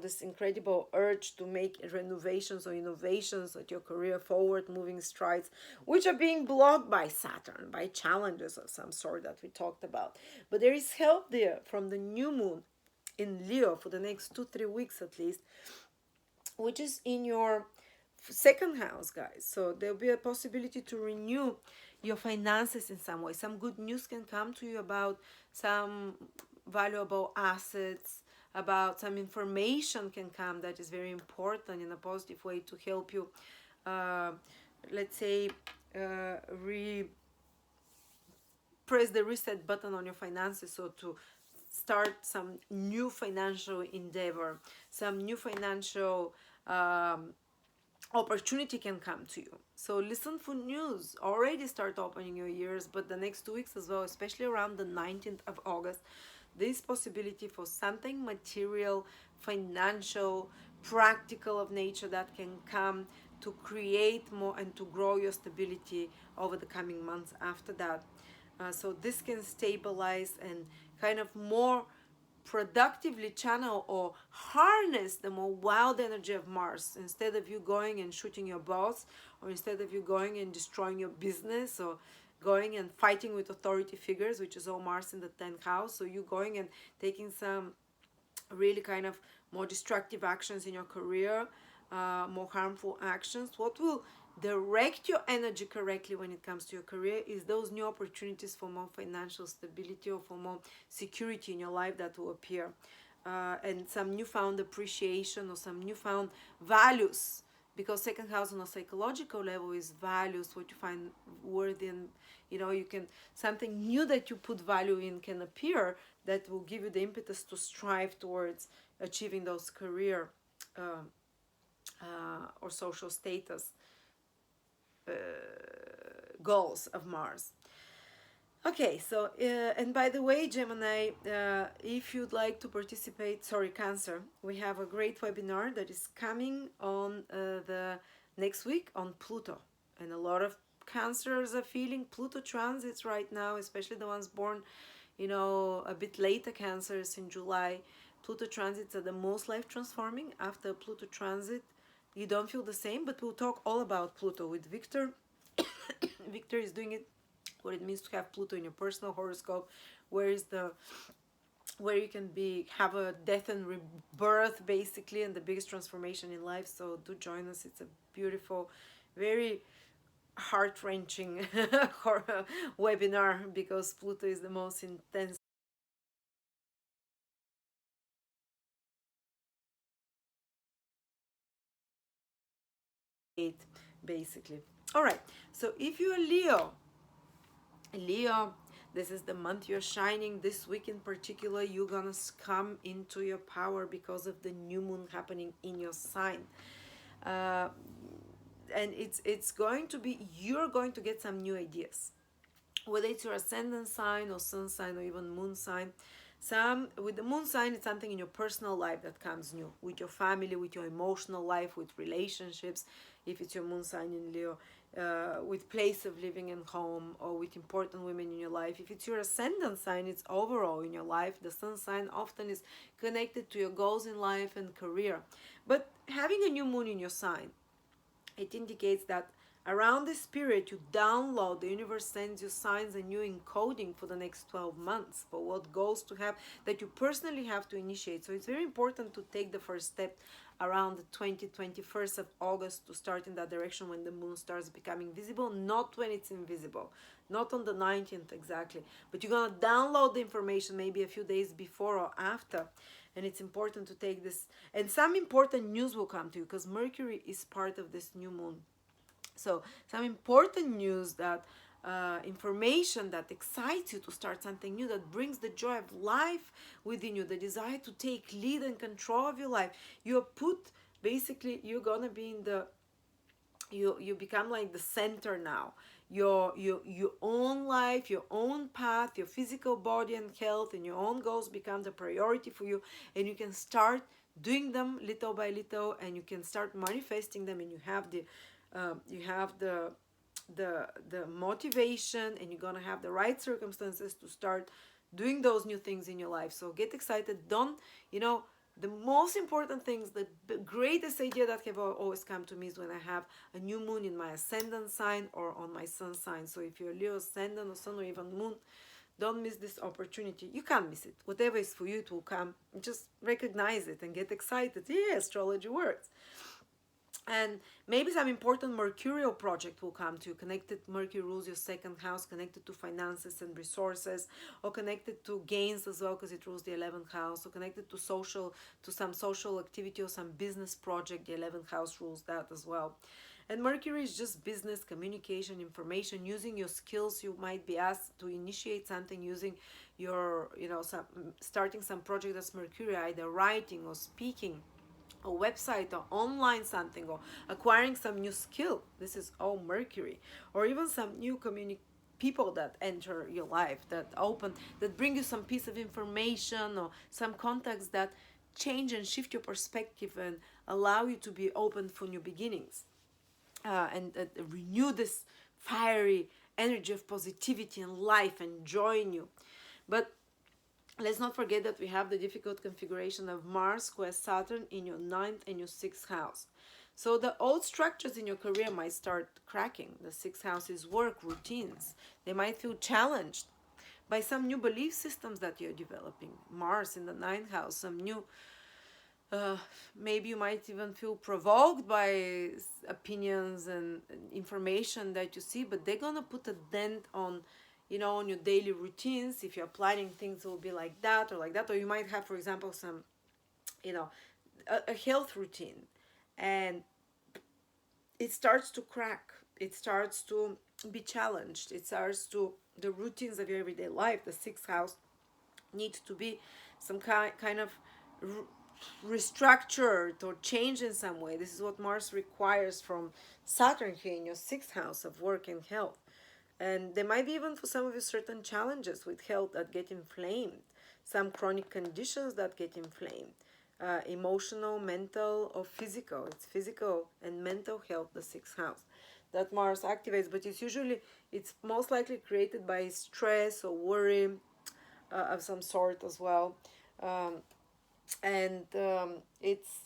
this incredible urge to make renovations or innovations at your career, forward moving strides, which are being blocked by Saturn, by challenges of some sort that we talked about. But there is help there from the new moon in Leo for the next 2-3 weeks at least, which is in your second house, guys. So there'll be a possibility to renew your finances in some way. Some good news can come to you about some valuable assets, about some information can come that is very important in a positive way to help you, let's say, press the reset button on your finances, so to start some new financial endeavor, some new financial opportunity can come to you. So listen for news. Already start opening your ears, but the next 2 weeks as well, especially around the 19th of August, this possibility for something material, financial, practical of nature that can come to create more and to grow your stability over the coming months after that. So this can stabilize and kind of more productively channel or harness the more wild energy of Mars, instead of you going and shooting your boss, or instead of you going and destroying your business, or going and fighting with authority figures, which is all Mars in the 10th house. So you going and taking some really kind of more destructive actions in your career, more harmful actions. What will direct your energy correctly when it comes to your career is those new opportunities for more financial stability or for more security in your life that will appear, and some newfound appreciation or some newfound values, because second house on a psychological level is values, what you find worthy, and you can, something new that you put value in can appear that will give you the impetus to strive towards achieving those career or social status goals of Mars. Okay, so and by the way, Gemini, if you'd like to participate, sorry, Cancer, we have a great webinar that is coming on the next week on Pluto, and a lot of Cancers are feeling Pluto transits right now, especially the ones born, a bit later, Cancers in July. Pluto transits are the most life transforming. After Pluto transit, you don't feel the same, but we'll talk all about Pluto with Victor. Victor is doing it, what it means to have Pluto in your personal horoscope, where you can have a death and rebirth basically, and the biggest transformation in life. So do join us. It's a beautiful, very heart-wrenching webinar, because Pluto is the most intense basically. All right, so if you're Leo, this is the month you're shining. This week in particular, you're gonna come into your power because of the new moon happening in your sign. And it's going to be, you're going to get some new ideas, whether it's your ascendant sign or sun sign or even moon sign. With the moon sign, it's something in your personal life that comes new, with your family, with your emotional life, with relationships, if it's your moon sign in Leo, with place of living and home, or with important women in your life. If it's your ascendant sign, it's overall in your life. The sun sign often is connected to your goals in life and career. But having a new moon in your sign, it indicates that around this period, you download, the universe sends you signs and new encoding for the next 12 months for what goals to have that you personally have to initiate. So it's very important to take the first step around the 21st of August to start in that direction, when the moon starts becoming visible, not when it's invisible, not on the 19th exactly, but you're going to download the information maybe a few days before or after. And it's important to take this, and some important news will come to you, because Mercury is part of this new moon. So some important news, that information that excites you to start something new, that brings the joy of life within you, the desire to take lead and control of your life. You're gonna be in the, you become like the center now. Your own life, your own path, your physical body and health, and your own goals become the priority for you, and you can start doing them little by little, and you can start manifesting them, and you have the motivation, and you're gonna have the right circumstances to start doing those new things in your life. So get excited. Don't, the most important things, the greatest idea that have always come to me is when I have a new moon in my ascendant sign or on my sun sign. So if you're Leo ascendant or sun or even moon, don't miss this opportunity. You can't miss it. Whatever is for you, it will come. Just recognize it and get excited. Yeah, astrology works. And maybe some important mercurial project will come to you, connected, Mercury rules your second house, connected to finances and resources, or connected to gains as well, because it rules the 11th house, or connected to some social activity or some business project. The 11th house rules that as well. And Mercury is just business, communication, information, using your skills. You might be asked to initiate something using your, starting some project that's Mercury, either writing or speaking, a website or online something, or acquiring some new skill. This is all Mercury. Or even some new people that enter your life, that bring you some piece of information, or some contacts that change and shift your perspective and allow you to be open for new beginnings. and renew this fiery energy of positivity and life and joy in you. But let's not forget that we have the difficult configuration of Mars square Saturn in your ninth and your sixth house. So the old structures in your career might start cracking. The sixth house is work, routines. They might feel challenged by some new belief systems that you're developing. Mars in the ninth house, some new, maybe you might even feel provoked by opinions and information that you see, but they're gonna put a dent on, on your daily routines. If you're planning things, will be like that or like that. Or you might have, for example, some, you know, a health routine, and it starts to crack. It starts to be challenged. It starts to, the routines of your everyday life, the sixth house, needs to be some kind of restructured or changed in some way. This is what Mars requires from Saturn here in your sixth house of work and health. And there might be, even for some of you, certain challenges with health that get inflamed, some chronic conditions that get inflamed, emotional, mental, or physical. It's physical and mental health, the sixth house, that Mars activates. But it's most likely created by stress or worry of some sort as well. And it's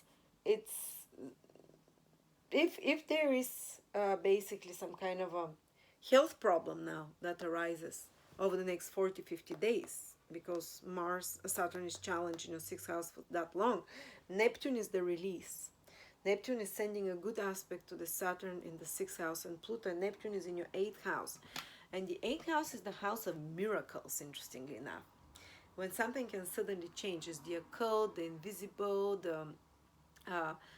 if there is basically some kind of a health problem now that arises over the next 40-50 days, because Saturn is challenged in your sixth house for that long. Neptune is the release. Neptune is sending a good aspect to the Saturn in the sixth house, and Pluto and Neptune is in your eighth house. And the eighth house is the house of miracles, interestingly enough. When something can suddenly change, is the occult, the invisible, the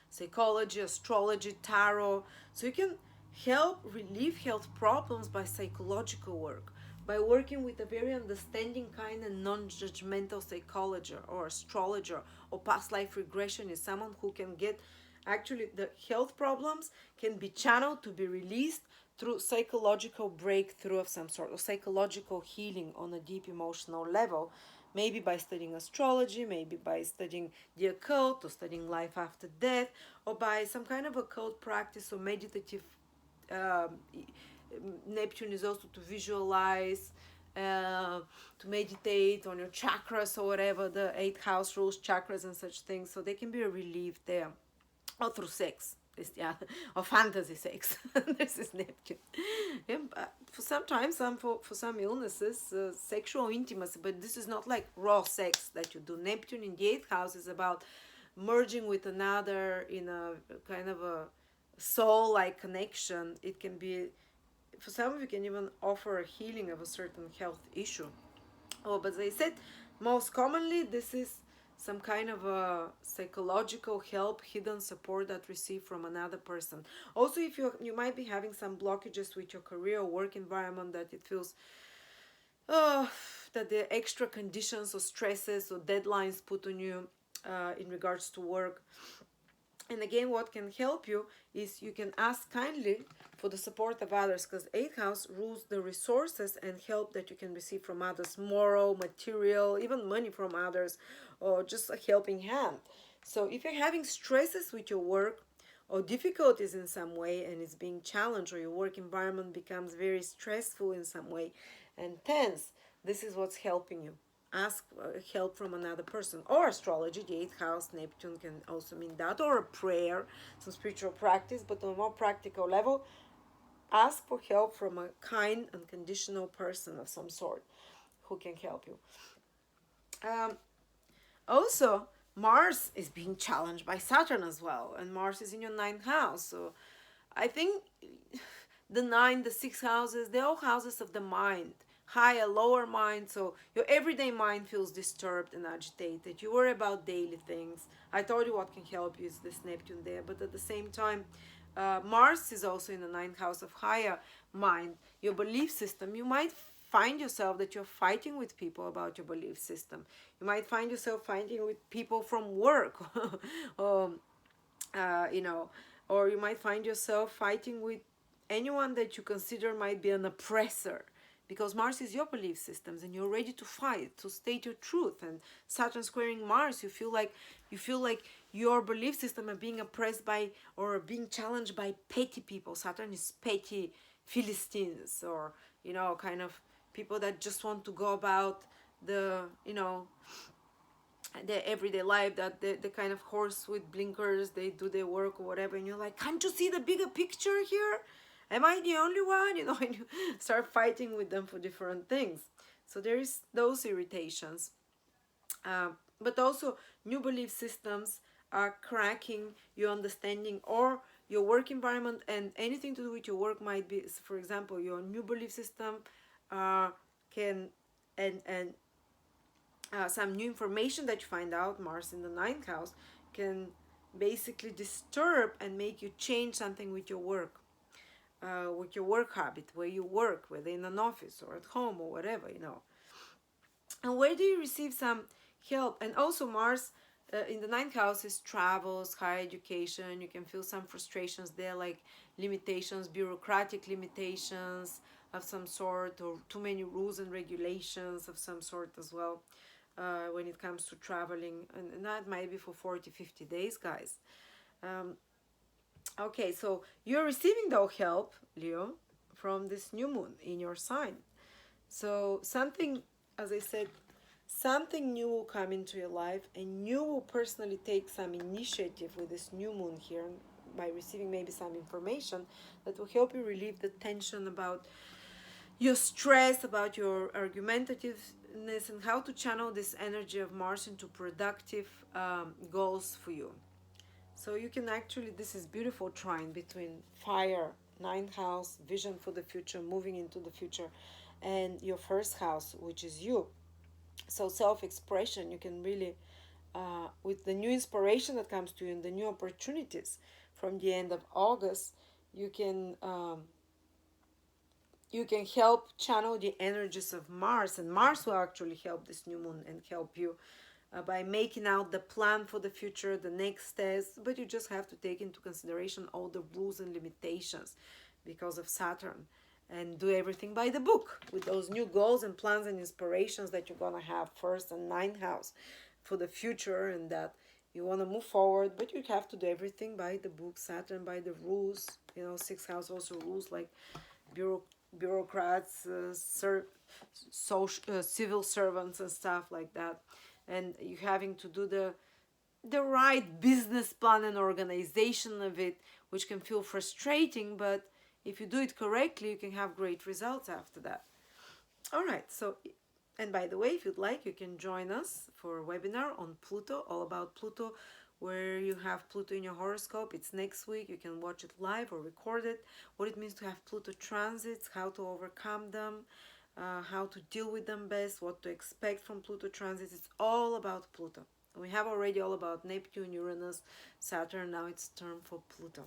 psychology, astrology, tarot. So you can help relieve health problems by psychological work, by working with a very understanding kind and non-judgmental psychologist or astrologer or past life regression. Is someone who can get, actually the health problems can be channeled to be released through psychological breakthrough of some sort, or psychological healing on a deep emotional level. Maybe by studying astrology, maybe by studying the occult, or studying life after death, or by some kind of occult practice or meditative. Neptune is also to visualize, to meditate on your chakras or whatever. The eighth house rules chakras and such things, so they can be relieved there, or through sex. Or fantasy sex. This is Neptune. Yeah, for sometimes, for some illnesses, sexual intimacy, but this is not like raw sex that you do. Neptune in the eighth house is about merging with another in a kind of a soul-like connection. It can be, for some of you, can even offer a healing of a certain health issue. Oh, but as I said, most commonly this is some kind of a psychological help, hidden support that receive from another person. Also, if you might be having some blockages with your career or work environment, that it feels that the extra conditions or stresses or deadlines put on you in regards to work. And again, what can help you is you can ask kindly for the support of others, because eighth house rules the resources and help that you can receive from others, moral, material, even money from others, or just a helping hand. So if you're having stresses with your work or difficulties in some way and it's being challenged, or your work environment becomes very stressful in some way and tense, this is what's helping you. Ask help from another person, or astrology, the eighth house, Neptune can also mean that, or a prayer, some spiritual practice. But on a more practical level, ask for help from a kind, unconditional person of some sort who can help you. Also, Mars is being challenged by Saturn as well, and Mars is in your ninth house. So I think the nine, the six houses, they're all houses of the mind, higher, lower mind. So your everyday mind feels disturbed and agitated. You worry about daily things. I told you what can help you is this Neptune there, but at the same time, Mars is also in the ninth house of higher mind, your belief system. You might find yourself that you're fighting with people about your belief system. You might find yourself fighting with people from work, or you might find yourself fighting with anyone that you consider might be an oppressor. because Mars is your belief systems, and you're ready to fight, to state your truth. And Saturn squaring Mars, you feel like your belief system are being oppressed by or being challenged by petty people. Saturn is petty Philistines, or kind of people that just want to go about the their everyday life, that the kind of horse with blinkers, they do their work or whatever, and you're like, can't you see the bigger picture here? Am I the only one? And you start fighting with them for different things. So there is those irritations. But also new belief systems are cracking your understanding or your work environment, and anything to do with your work might be, for example, your new belief system can and some new information that you find out, Mars in the ninth house, can basically disturb and make you change something with your work habit, where you work, whether in an office or at home or whatever, And where do you receive some help? And also Mars in the ninth house is travels, higher education. You can feel some frustrations there, like limitations, bureaucratic limitations of some sort, or too many rules and regulations of some sort as well. When it comes to traveling, and that might be for 40-50 days, guys. Okay, so you're receiving though help, Leo, from this new moon in your sign. So something, as I said, something new will come into your life, and you will personally take some initiative with this new moon here by receiving maybe some information that will help you relieve the tension about your stress, about your argumentativeness, and how to channel this energy of Mars into productive goals for you. So you can actually, this is beautiful trine between fire, ninth house, vision for the future, moving into the future, and your first house, which is you. So self-expression, you can really, with the new inspiration that comes to you and the new opportunities from the end of August, you can help channel the energies of Mars, and Mars will actually help this new moon and help you by making out the plan for the future, the next steps. But you just have to take into consideration all the rules and limitations because of Saturn, and do everything by the book with those new goals and plans and inspirations that you're gonna have first and ninth house for the future, and that you want to move forward. But you have to do everything by the book, Saturn, by the rules. Sixth house also rules like bureaucrats, civil servants and stuff like that, and you having to do the right business plan and organization of it, which can feel frustrating, but if you do it correctly, you can have great results after that. All right, so, and by the way, if you'd like, you can join us for a webinar on Pluto, all about Pluto, where you have Pluto in your horoscope. It's next week. You can watch it live or record it. What it means to have Pluto transits, how to overcome them, how to deal with them best, what to expect from Pluto transits. It's all about Pluto. We have already all about Neptune, Uranus, Saturn. Now it's turn for Pluto.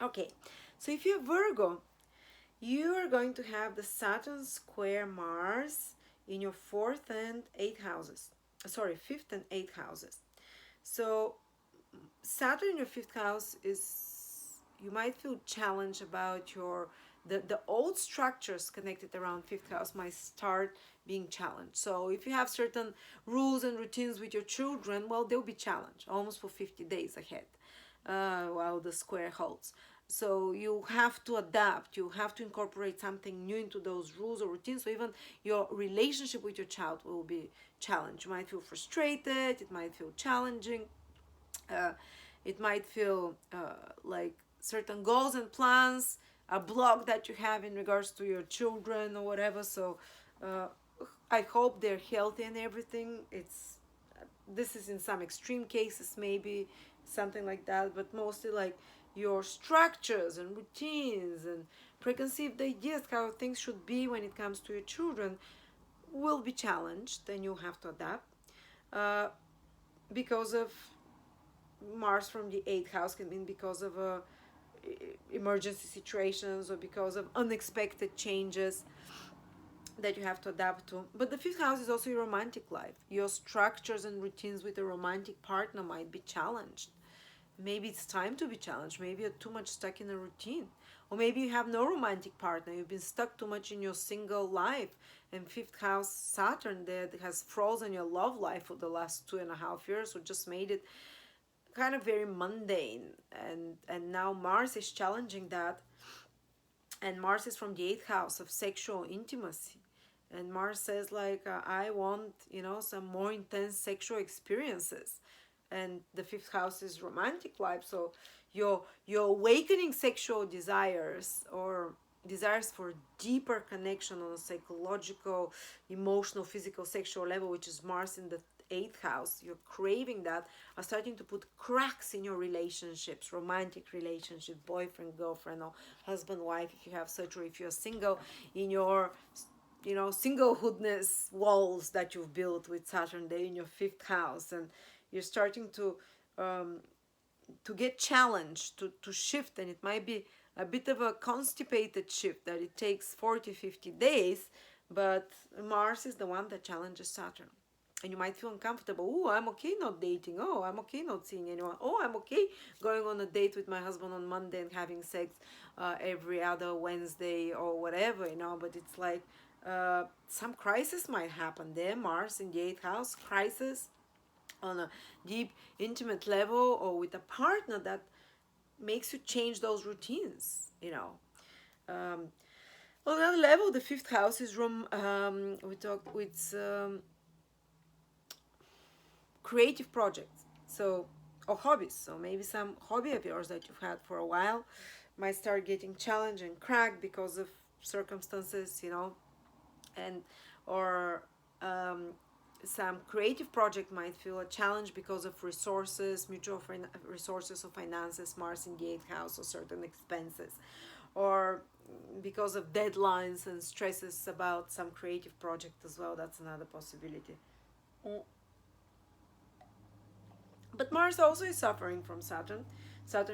Okay, so if you're Virgo, you are going to have the Saturn square Mars in your 4th and 8th houses. Sorry, 5th and 8th houses. So Saturn in your 5th house is, you might feel challenged about the old structures connected around 5th house might start being challenged. So if you have certain rules and routines with your children, well, they'll be challenged almost for 50 days ahead while the square holds. So you have to adapt, you have to incorporate something new into those rules or routines. So even your relationship with your child will be challenged. You might feel frustrated, it might feel challenging, it might feel like certain goals and plans, a block that you have in regards to your children or whatever. So I hope they're healthy and everything. This is in some extreme cases, maybe something like that, but mostly like your structures and routines and preconceived ideas how things should be when it comes to your children will be challenged, and you'll have to adapt because of Mars from the 8th house, can mean because of emergency situations or because of unexpected changes that you have to adapt to. But the 5th house is also your romantic life. Your structures and routines with a romantic partner might be challenged. Maybe it's time to be challenged. Maybe you're too much stuck in a routine. or maybe you have no romantic partner. You've been stuck too much in your single life, and fifth house Saturn that has frozen your love life for the last 2.5 years, or just made it kind of very mundane. And now Mars is challenging that, and Mars is from the eighth house of sexual intimacy. And Mars says like, I want, some more intense sexual experiences. And the fifth house is romantic life. So your awakening sexual desires, or desires for deeper connection on a psychological, emotional, physical, sexual level, which is Mars in the eighth house, you're craving that, are starting to put cracks in your relationships, romantic relationship, boyfriend, girlfriend, or husband, wife, if you have such, or if you're single, in your singlehoodness walls that you've built with Saturn there in your fifth house. And you're starting to get challenged, to shift, and it might be a bit of a constipated shift that it takes 40-50 days, but Mars is the one that challenges Saturn. And you might feel uncomfortable. Oh, I'm okay not dating. Oh, I'm okay not seeing anyone. Oh, I'm okay going on a date with my husband on Monday and having sex every other Wednesday or whatever, But it's like some crisis might happen there. Mars in the eighth house, crisis on a deep, intimate level, or with a partner that makes you change those routines, On another level, the fifth house is we talk with creative projects, or hobbies. So maybe some hobby of yours that you've had for a while might start getting challenged and cracked because of circumstances, and or some creative project might feel a challenge because of resources, resources or finances, Mars in the eighth house, or certain expenses, or because of deadlines and stresses about some creative project as well. That's another possibility. But Mars also is suffering from Saturn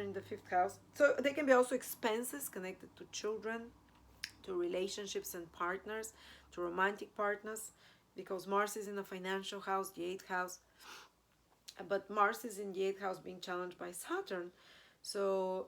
in the fifth house. So there can be also expenses connected to children, to relationships and partners, to romantic partners, because Mars is in the financial house, the eighth house. But Mars is in the eighth house being challenged by Saturn. So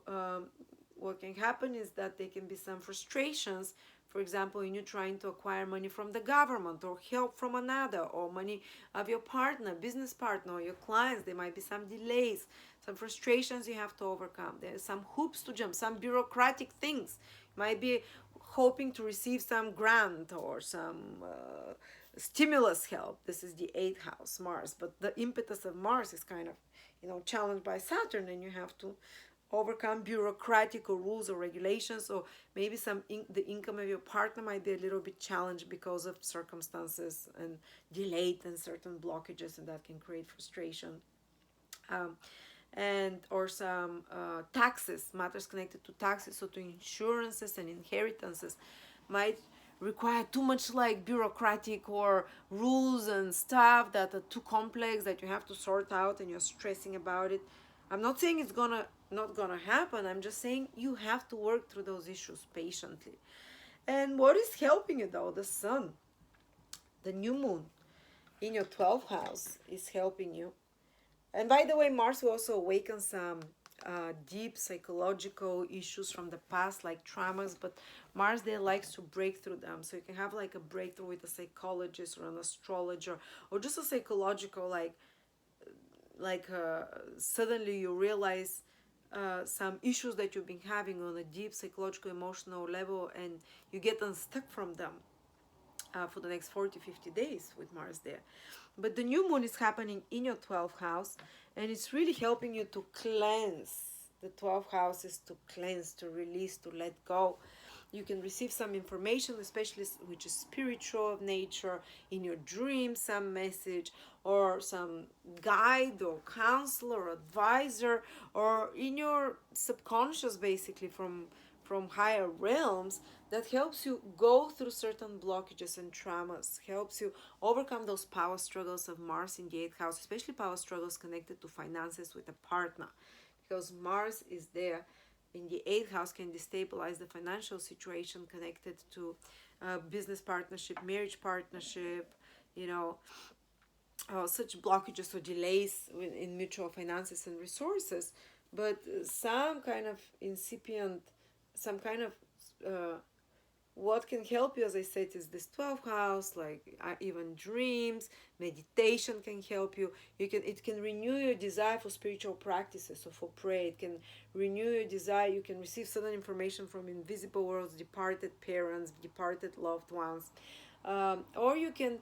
what can happen is that there can be some frustrations. For example, when you're trying to acquire money from the government, or help from another, or money of your partner, business partner, or your clients, there might be some delays, some frustrations you have to overcome. There's some hoops to jump, some bureaucratic things. You might be hoping to receive some grant or some stimulus help. This is the eighth house, Mars. But the impetus of Mars is kind of, challenged by Saturn, and you have to overcome bureaucratic or rules or regulations, or maybe the income of your partner might be a little bit challenged because of circumstances and delayed and certain blockages, and that can create frustration. And or some taxes, matters connected to taxes, so to insurances and inheritances, might require too much like bureaucratic or rules and stuff that are too complex that you have to sort out, and you're stressing about it. I'm not saying it's not gonna happen. I'm just saying you have to work through those issues patiently. And what is helping you though? The sun, the new moon in your 12th house is helping you. And by the way, Mars will also awaken some deep psychological issues from the past, like traumas, but Mars there likes to break through them. So you can have like a breakthrough with a psychologist or an astrologer, or just a psychological, suddenly you realize some issues that you've been having on a deep psychological, emotional level, and you get unstuck from them for the next 40-50 days with Mars there. But the new moon is happening in your 12th house, and it's really helping you to cleanse. The 12th house is to cleanse, to release, to let go. You can receive some information, especially which is spiritual of nature, in your dreams, some message, or some guide or counselor or advisor, or in your subconscious, basically from higher realms, that helps you go through certain blockages and traumas, helps you overcome those power struggles of Mars in the 8th house, especially power struggles connected to finances with a partner, because Mars is there in the 8th house, can destabilize the financial situation connected to business partnership, marriage partnership, such blockages or delays in mutual finances and resources. But some kind of incipient some kind of what can help you, as I said, is this 12th house, like even dreams, meditation can help you. It can renew your desire for spiritual practices, so for prayer. It can renew your desire. You can receive certain information from invisible worlds, departed parents, departed loved ones, or you can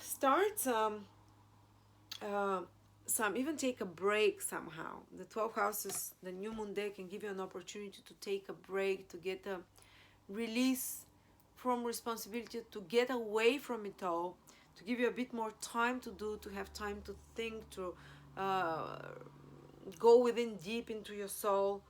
start uh, some even take a break somehow. The 12 houses, the new moon day can give you an opportunity to take a break, to get a release from responsibility, to get away from it all, to give you a bit more time to have time to think, to uh, go within deep into your soul,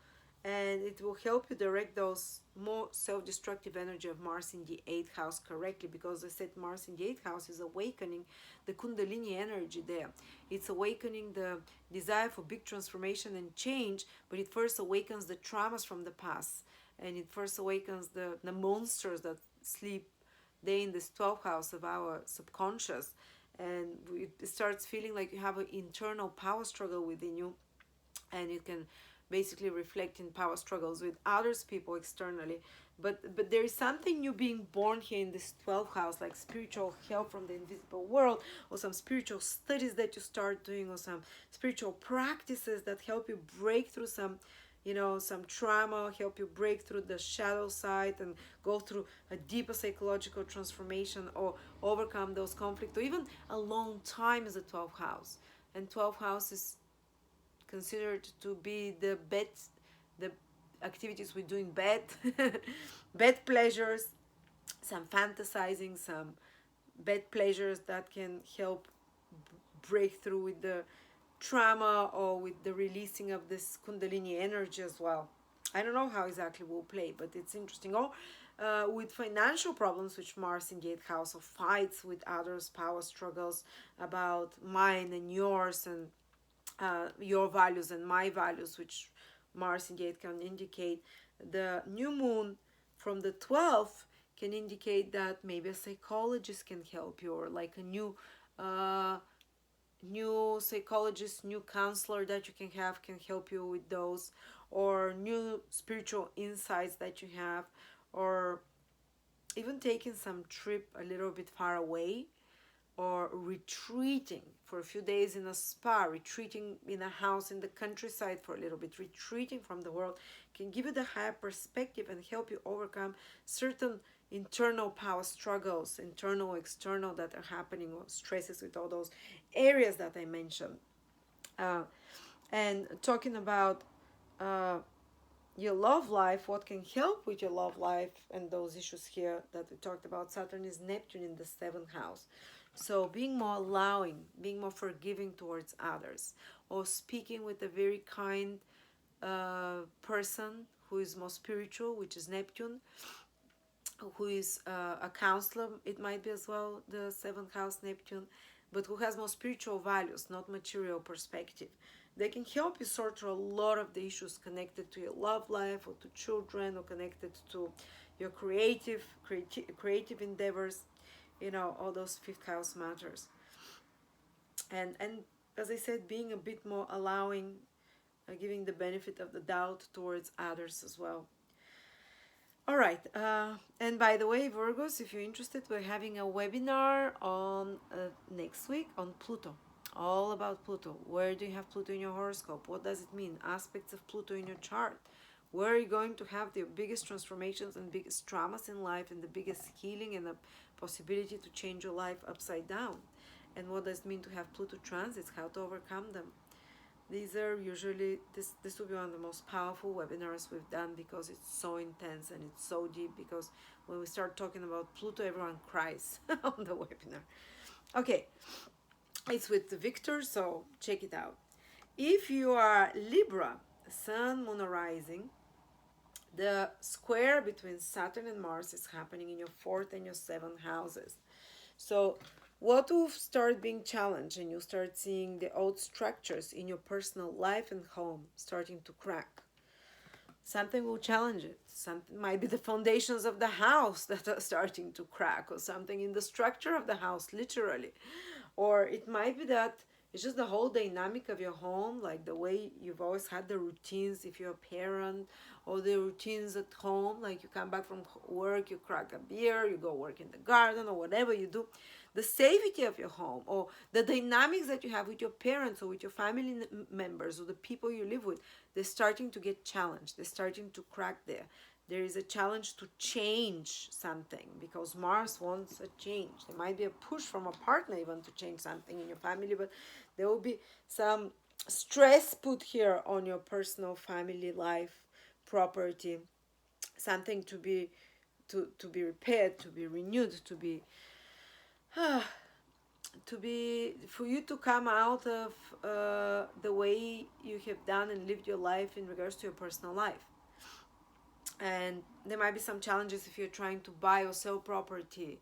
and it will help you direct those more self-destructive energy of Mars in the 8th house correctly, because I said Mars in the 8th house is awakening the Kundalini energy there. It's awakening the desire for big transformation and change, but it first awakens the traumas from the past, and it first awakens the monsters that sleep there in this 12th house of our subconscious, and it starts feeling like you have an internal power struggle within you, and it can basically reflect in power struggles with others, people externally. But there is something new being born here in this 12th house, like spiritual help from the invisible world, or some spiritual studies that you start doing, or some spiritual practices that help you break through some, some trauma, help you break through the shadow side and go through a deeper psychological transformation, or overcome those conflicts, or even a long time as a 12th house. And 12th house is considered to be the activities we do in bed, bed pleasures, some fantasizing, some bed pleasures that can help break through with the trauma, or with the releasing of this Kundalini energy as well. I don't know how exactly we'll play, but it's interesting. Or with financial problems, which Mars in the 8th house, of fights with others, power struggles about mine and yours, and your values and my values, which Mars in the 8th can indicate. The new moon from the 12th can indicate that maybe a psychologist can help you, or like a new psychologist, new counselor that you can have can help you with those, or new spiritual insights that you have, or even taking some trip a little bit far away, or retreating for a few days in a spa, retreating in a house in the countryside for a little bit, retreating from the world, can give you the higher perspective and help you overcome certain internal power struggles, internal, external, that are happening, or stresses with all those areas that I mentioned. And talking about your love life, what can help with your love life and those issues here that we talked about, Saturn is Neptune in the 7th house. So being more allowing, being more forgiving towards others, or speaking with a very kind person who is more spiritual, which is Neptune, who is a counselor, it might be as well, the 7th house Neptune, but who has more spiritual values, not material perspective. They can help you sort through a lot of the issues connected to your love life, or to children, or connected to your creative endeavors, all those 5th house matters. And as I said, being a bit more allowing, giving the benefit of the doubt towards others as well. All right, and by the way, Virgos, if you're interested, we're having a webinar on next week on Pluto, all about Pluto. Where do you have Pluto in your horoscope? What does it mean? Aspects of Pluto in your chart. Where are you going to have the biggest transformations and biggest traumas in life, and the biggest healing, and the possibility to change your life upside down? And what does it mean to have Pluto transits? How to overcome them? These are usually, this will be one of the most powerful webinars we've done, because it's so intense and it's so deep, because when we start talking about Pluto, everyone cries on the webinar. Okay, it's with Victor, so check it out. If you are Libra, Sun, Moon, or Rising, the square between Saturn and Mars is happening in your 4th and your 7th houses. So what will start being challenged, and you start seeing the old structures in your personal life and home starting to crack. Something will challenge it. Something might be the foundations of the house that are starting to crack, or something in the structure of the house, literally. Or it might be that It's just the whole dynamic of your home, like the way you've always had the routines if you're a parent, or the routines at home, like you come back from work, you crack a beer, you go work in the garden, or whatever you do. The safety of your home, or the dynamics that you have with your parents or with your family members or the people you live with, they're starting to get challenged. They're starting to crack there. There is a challenge to change something because Mars wants a change. There might be a push from a partner even to change something in your family, but there will be some stress put here on your personal family life, property, something to be repaired, to be renewed, for you to come out of the way you have done and lived your life in regards to your personal life. And there might be some challenges if you're trying to buy or sell property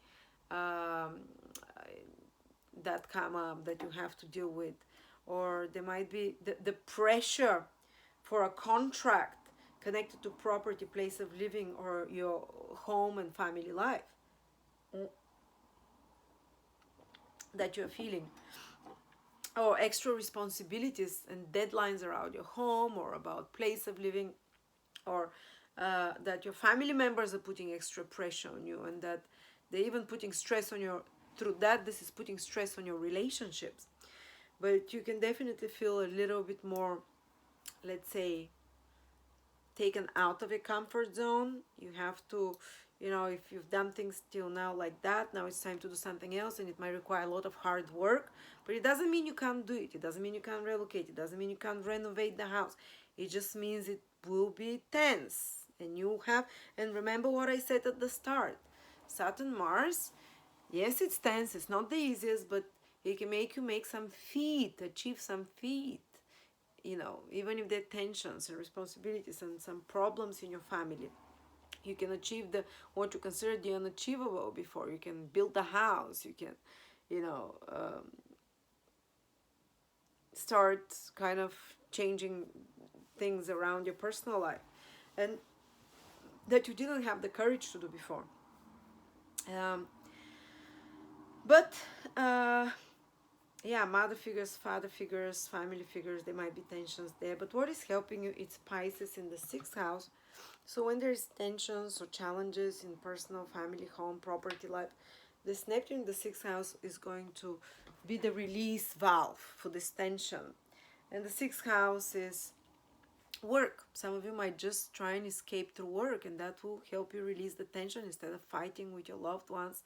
that come up that you have to deal with, or there might be the pressure for a contract connected to property, place of living, or your home and family life that you're feeling, or extra responsibilities and deadlines around your home or about place of living, or that your family members are putting extra pressure on you, and that they're even putting stress on your, through that this is putting stress on your relationships. But you can definitely feel a little bit more, let's say, taken out of your comfort zone. You have to, if you've done things till now like that, now it's time to do something else, and it might require a lot of hard work, but it doesn't mean you can't do it. It doesn't mean you can't relocate. It doesn't mean you can't renovate the house. It just means it will be tense. And remember what I said at the start. Saturn, Mars, yes, it's tense. It's not the easiest, but it can make you make some feat, achieve some feat. Even if there are tensions and responsibilities and some problems in your family, you can achieve what you consider the unachievable before. You can build a house. You can, start kind of changing things around your personal life, and that you didn't have the courage to do before. But mother figures, father figures, family figures, there might be tensions there. But what is helping you? It's Pisces in the 6th house. So when there's tensions or challenges in personal, family, home, property life, this Neptune in the 6th house is going to be the release valve for this tension. And the 6th house is work. Some of you might just try and escape through work, and that will help you release the tension instead of fighting with your loved ones,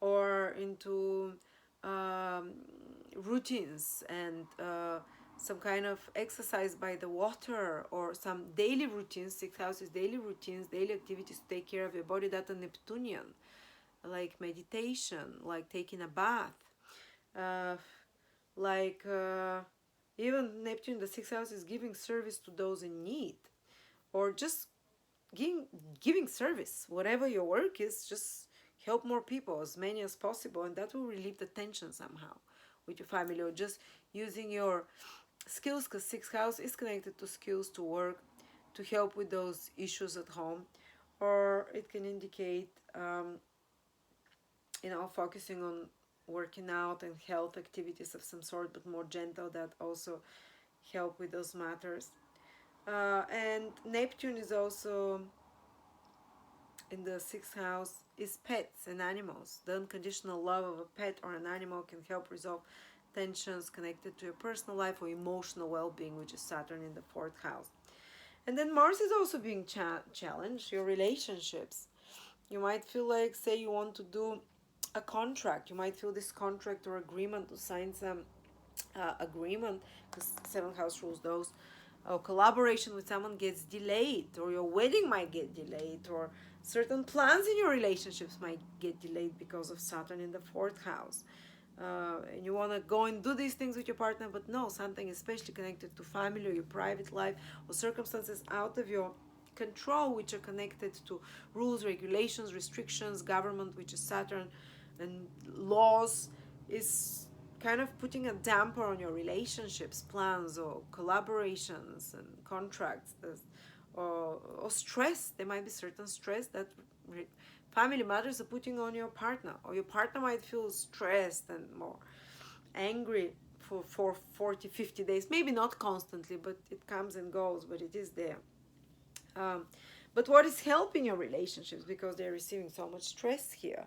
or into routines and some kind of exercise by the water, or some daily routines. 6th house is daily routines, daily activities to take care of your body. That are Neptunian, like meditation, like taking a bath, even Neptune in the 6th house is giving service to those in need, or just giving service. Whatever your work is, just help more people, as many as possible, and that will relieve the tension somehow with your family, or just using your skills, because 6th house is connected to skills, to work, to help with those issues at home. Or it can indicate focusing on working out and health activities of some sort, but more gentle, that also help with those matters. And Neptune is also in the 6th house, is pets and animals. The unconditional love of a pet or an animal can help resolve tensions connected to your personal life or emotional well-being, which is Saturn in the 4th house. And then Mars is also being challenged, your relationships. You might feel like, say you want to do a contract, you might feel this contract or agreement to sign some agreement, because 7th house rules those, or collaboration with someone gets delayed, or your wedding might get delayed, or certain plans in your relationships might get delayed because of Saturn in the 4th house. And you want to go and do these things with your partner, but no, something especially connected to family or your private life, or circumstances out of your control, which are connected to rules, regulations, restrictions, government, which is Saturn, and laws, is kind of putting a damper on your relationships, plans, or collaborations and contracts, or stress. There might be certain stress that family matters are putting on your partner, or your partner might feel stressed and more angry for 40, 50 days, maybe not constantly, but it comes and goes, but it is there. But what is helping your relationships, because they're receiving so much stress here,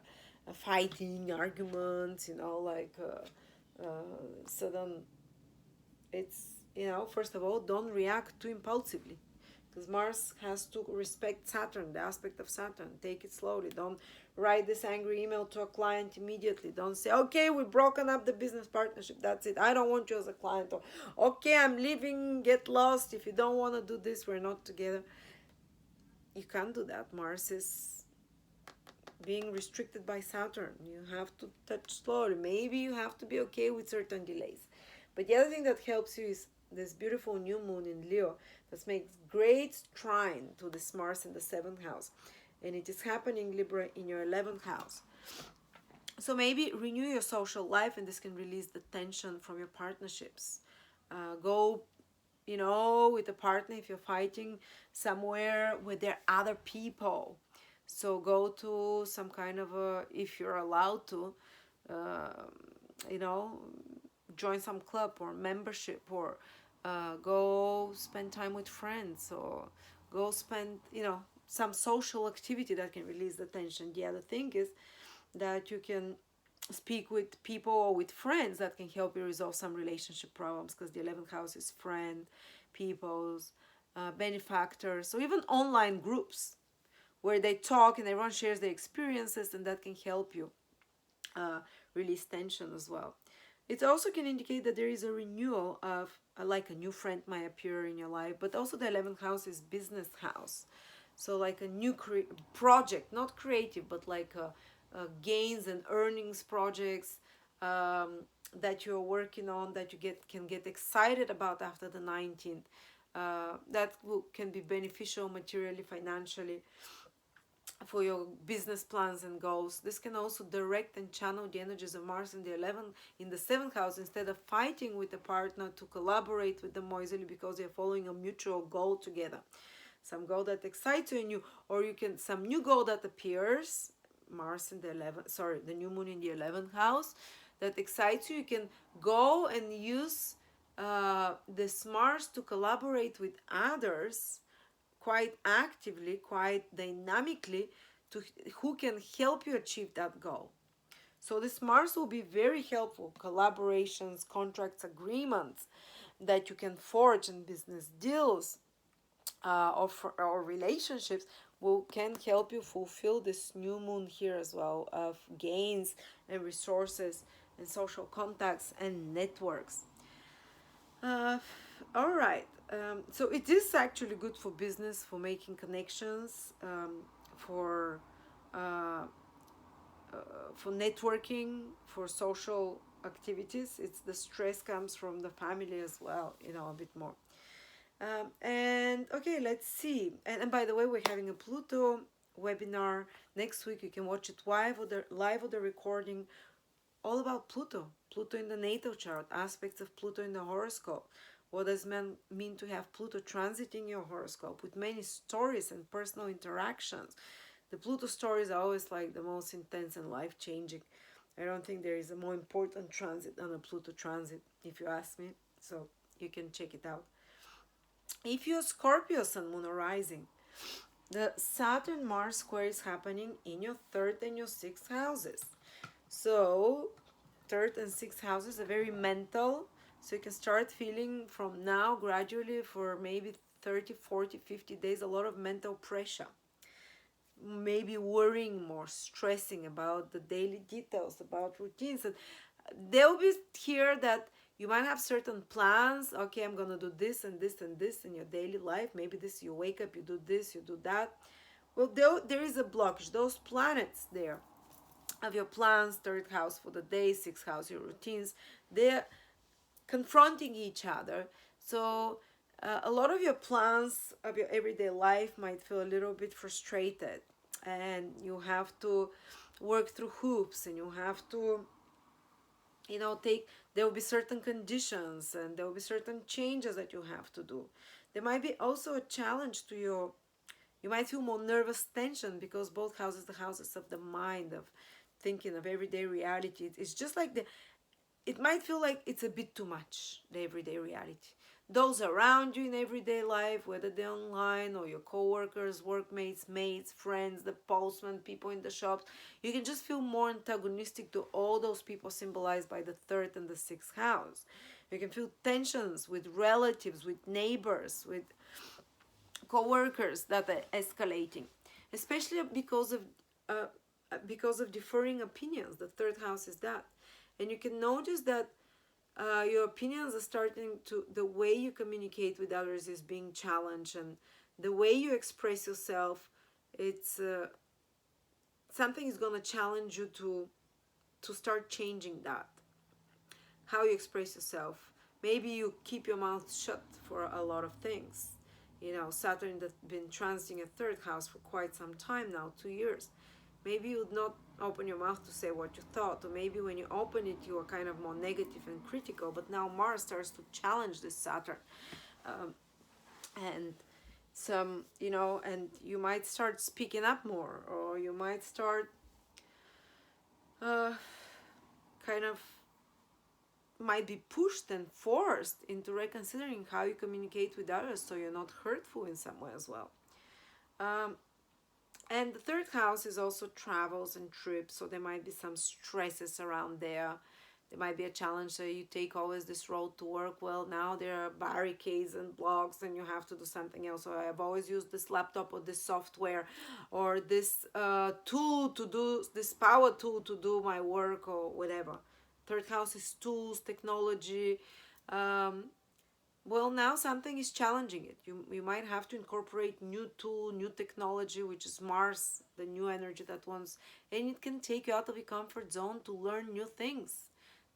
fighting, arguments, so then it's, first of all, don't react too impulsively, because Mars has to respect Saturn, the aspect of Saturn. Take it slowly. Don't write this angry email to a client immediately. Don't say, okay, we've broken up the business partnership, that's it, I don't want you as a client, or okay, I'm leaving, get lost, if you don't want to do this, we're not together. You can't do that. Mars is being restricted by Saturn. You have to touch slowly. Maybe you have to be okay with certain delays. But the other thing that helps you is this beautiful new moon in Leo that makes great trine to this Mars in the 7th house. And it is happening, Libra, in your 11th house. So maybe renew your social life, and this can release the tension from your partnerships. Go, with a partner, if you're fighting somewhere where there are other people. So go to some kind of if you're allowed to, join some club or membership, or go spend time with friends, or go spend, some social activity that can release the tension. The other thing is that you can speak with people or with friends that can help you resolve some relationship problems, because the 11th house is friend, people's, benefactors, or even online groups where they talk and everyone shares their experiences, and that can help you release tension as well. It also can indicate that there is a renewal of, like a new friend might appear in your life, but also the 11th house is business house. So like a new project, not creative, but like gains and earnings projects that you're working on, that you can get excited about after the 19th. That can be beneficial materially, financially, for your business plans and goals. This can also direct and channel the energies of Mars in the 11th, in the 7th house, instead of fighting with a partner, to collaborate with them more easily, because they're following a mutual goal together. Some goal that excites you, and or you can, some new goal that appears, Mars in the 11th, sorry, the new moon in the 11th house, that excites you. You can go and use this Mars to collaborate with others quite actively, quite dynamically, who can help you achieve that goal. So this Mars will be very helpful. Collaborations, contracts, agreements that you can forge in business deals, or relationships, can help you fulfill this new moon here as well, of gains and resources and social contacts and networks. All right. So it is actually good for business, for making connections, uh, for networking, for social activities. It's the stress comes from the family as well, a bit more. And okay, let's see. And by the way, we're having a Pluto webinar next week. You can watch it live or the recording, all about Pluto. Pluto in the natal chart, aspects of Pluto in the horoscope. What does it mean to have Pluto transiting your horoscope, with many stories and personal interactions? The Pluto stories are always like the most intense and life-changing. I don't think there is a more important transit than a Pluto transit, if you ask me. So you can check it out. If you're Scorpio Sun, Moon, or Rising, the Saturn-Mars square is happening in your 3rd and your 6th houses. So 3rd and 6th houses are very mental. So you can start feeling from now, gradually, for maybe 30, 40, 50 days, a lot of mental pressure. Maybe worrying more, stressing about the daily details, about routines. And they'll be here that you might have certain plans. Okay, I'm going to do this and this and this in your daily life. Maybe this, you wake up, you do this, you do that. Well, there is a blockage. Those planets there of your plans, 3rd house for the day, 6th house, your routines, they're confronting each other. So a lot of your plans of your everyday life might feel a little bit frustrated, and you have to work through hoops, and you have to, there will be certain conditions, and there will be certain changes that you have to do. There might be also a challenge to you might feel more nervous tension, because both houses, the houses of the mind, of thinking, of everyday reality. It's just like it might feel like it's a bit too much, the everyday reality. Those around you in everyday life, whether they're online or your co-workers, workmates, mates, friends, the postman, people in the shops, you can just feel more antagonistic to all those people symbolized by the third and the sixth house. You can feel tensions with relatives, with neighbors, with co-workers that are escalating, especially uh, because of differing opinions. The third house is that, and you can notice that your opinions are starting to, the way you communicate with others is being challenged, and the way you express yourself, it's something is going to challenge you to start changing that, how you express yourself. Maybe you keep your mouth shut for a lot of things. You know, Saturn that's been transiting a third house for quite some time now, 2 years. Maybe you would not open your mouth to say what you thought, or maybe when you open it, you are kind of more negative and critical. But now Mars starts to challenge this Saturn, um, and some, you know, and you might start speaking up more, or you might start uh, kind of might be pushed and forced into reconsidering how you communicate with others so you're not hurtful in some way as well. Um, and the third house is also travels and trips, so there might be some stresses around there. There might be a challenge, so you take always this road to work. Well, now there are barricades and blocks, and you have to do something else. So I've always used this laptop or this software or this tool to do, this power tool to do my work or whatever. Third house is tools, technology. Um, well, now something is challenging it. You might have to incorporate new tool, new technology, which is Mars, the new energy that wants, and it can take you out of your comfort zone to learn new things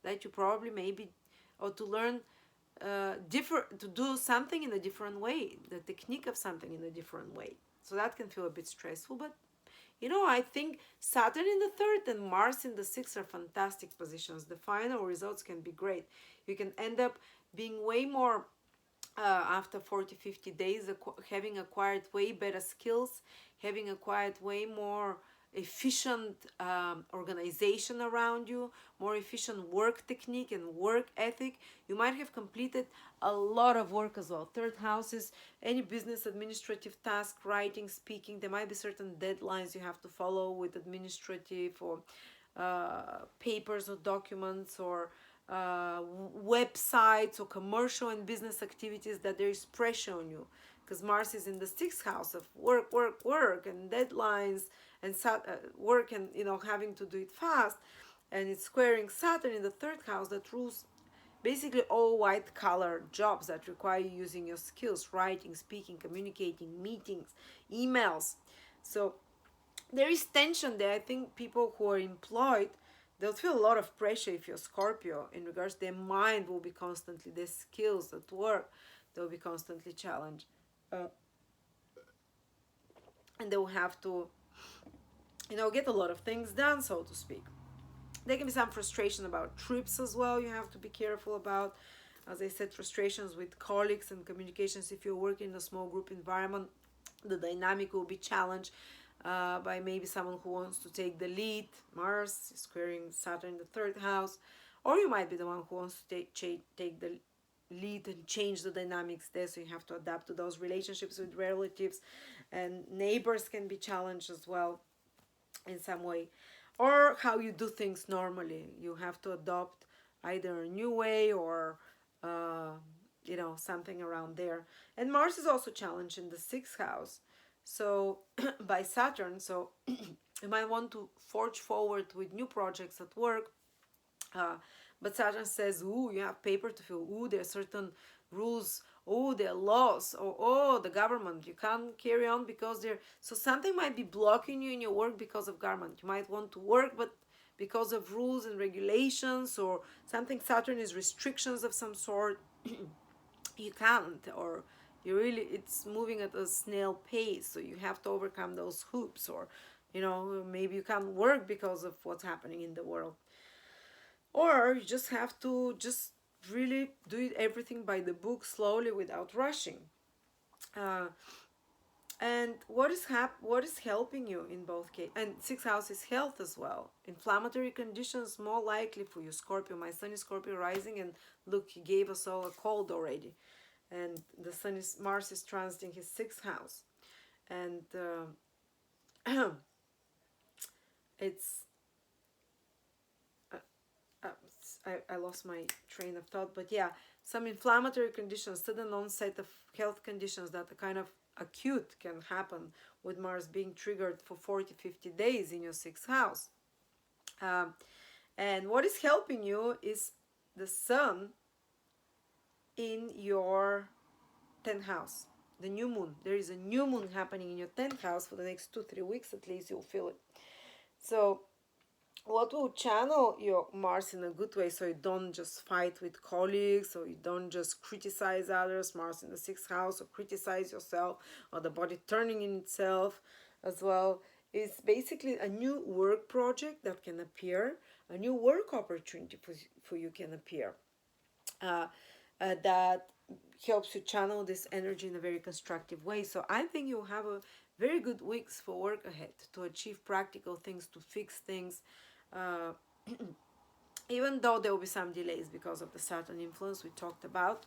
that you probably maybe, or to learn different, to do something in a different way, the technique of something in a different way. So that can feel a bit stressful, but you know, I think Saturn in the third and Mars in the sixth are fantastic positions. The final results can be great. You can end up being way more after 40, 50 days, having acquired way better skills, having acquired way more efficient organization around you, more efficient work technique and work ethic. You might have completed a lot of work as well. Third house is any business administrative task, writing, speaking. There might be certain deadlines you have to follow with administrative or papers or documents, or websites or commercial and business activities, that there is pressure on you, because Mars is in the sixth house of work, work, work, and deadlines, and work, and you know, having to do it fast, and it's squaring Saturn in the third house that rules basically all white collar jobs that require you using your skills, writing, speaking, communicating, meetings, emails. So there is tension there. I think people who are employed, they'll feel a lot of pressure if you're Scorpio, in regards their mind will be constantly, their skills at work, they'll be constantly challenged. Uh, and they'll have to, you know, get a lot of things done, so to speak. There can be some frustration about trips as well, you have to be careful about. As I said, frustrations with colleagues and communications. If you're working in a small group environment, the dynamic will be challenged by maybe someone who wants to take the lead. Mars is squaring Saturn in the third house, or you might be the one who wants to take the lead and change the dynamics there. So you have to adapt to those relationships with relatives, and neighbors can be challenged as well in some way, or how you do things normally. You have to adopt either a new way or uh, you know, something around there. And Mars is also challenged in the sixth house, so by Saturn. So you might want to forge forward with new projects at work, uh, but Saturn says, ooh, you have paper to fill. Ooh, there are certain rules. Oh, there are laws. Or, oh, the government. You can't carry on because there. So something might be blocking you in your work because of government. You might want to work, but because of rules and regulations, or something, Saturn is restrictions of some sort, you can't, or you really, it's moving at a snail pace, so you have to overcome those hoops, or you know, maybe you can't work because of what's happening in the world, or you just have to just really do it everything by the book, slowly, without rushing. uh, And what is helping you in both cases? And sixth house is health as well. Inflammatory conditions more likely for you, Scorpio. My sun is Scorpio rising, and look, he gave us all a cold already. And the sun is Mars is transiting his sixth house, and it's uh, uh, I lost my train of thought, but yeah, some inflammatory conditions, sudden onset of health conditions that are kind of acute can happen with Mars being triggered for 40-50 days in your sixth house. Um, and what is helping you is the sun in your 10th house, the new moon. There is a new moon happening in your 10th house for the next 2-3 weeks at least, you'll feel it. So what will channel your Mars in a good way, so you don't just fight with colleagues, or you don't just criticize others, Mars in the sixth house, or criticize yourself, or the body turning in itself as well, is basically a new work project that can appear, a new work opportunity for you can appear, that helps you channel this energy in a very constructive way. So I think you'll have a very good weeks for work ahead to achieve practical things, to fix things, uh, even though there will be some delays because of the Saturn influence we talked about,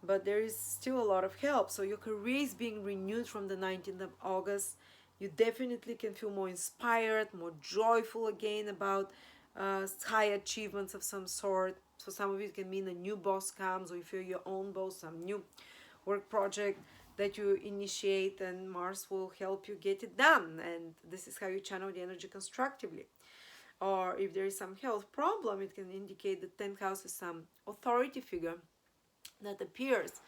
but there is still a lot of help. So your career is being renewed from the 19th of August. You definitely can feel more inspired, more joyful again about high achievements of some sort. For some of you, it can mean a new boss comes, or if you're your own boss, some new work project that you initiate, and Mars will help you get it done. And this is how you channel the energy constructively. Or if there is some health problem, it can indicate the 10th house is some authority figure that appears,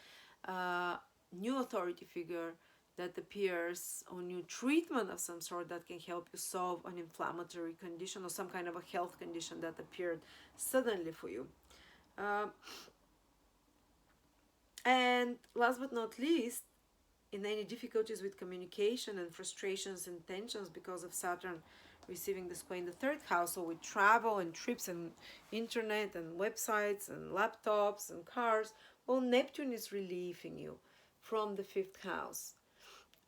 new authority figure that appears, or new treatment of some sort that can help you solve an inflammatory condition or some kind of a health condition that appeared suddenly for you. And last but not least, in any difficulties with communication and frustrations and tensions because of Saturn receiving the square in the third house, or with travel and trips and internet and websites and laptops and cars, well, Neptune is relieving you from the fifth house.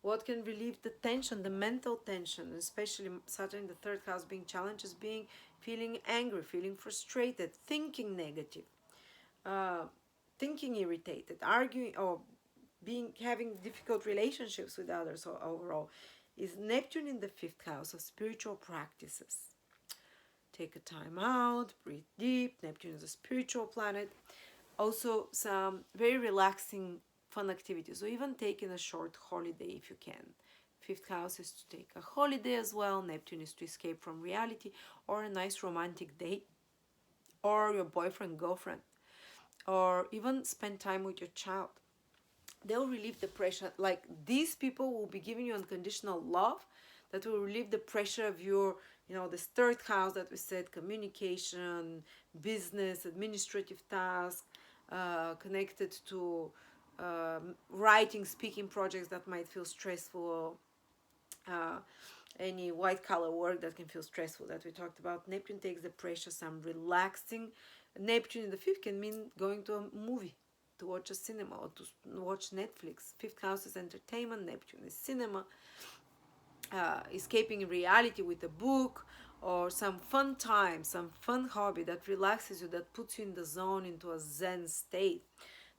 What can relieve the tension, the mental tension, especially Saturn in the third house being challenged, is being feeling angry, feeling frustrated, thinking negative, uh, thinking irritated, arguing, or having difficult relationships with others. Or overall, is Neptune in the fifth house of spiritual practices. Take a time out, breathe deep. Neptune is a spiritual planet. Also, some very relaxing, fun activities, or even taking a short holiday if you can. Fifth house is to take a holiday as well. Neptune is to escape from reality, or a nice romantic date, or your boyfriend, girlfriend, or even spend time with your child. They'll relieve the pressure. Like, these people will be giving you unconditional love that will relieve the pressure of your, this third house that we said, communication, business, administrative tasks, connected to writing, speaking projects that might feel stressful, any white collar work that can feel stressful that we talked about. Neptune takes the pressure, some relaxing. Neptune in the fifth can mean going to a movie, to watch a cinema, or to watch Netflix. Fifth house is entertainment, Neptune is cinema. Escaping reality with a book, or some fun time, some fun hobby that relaxes you, that puts you in the zone, into a zen state,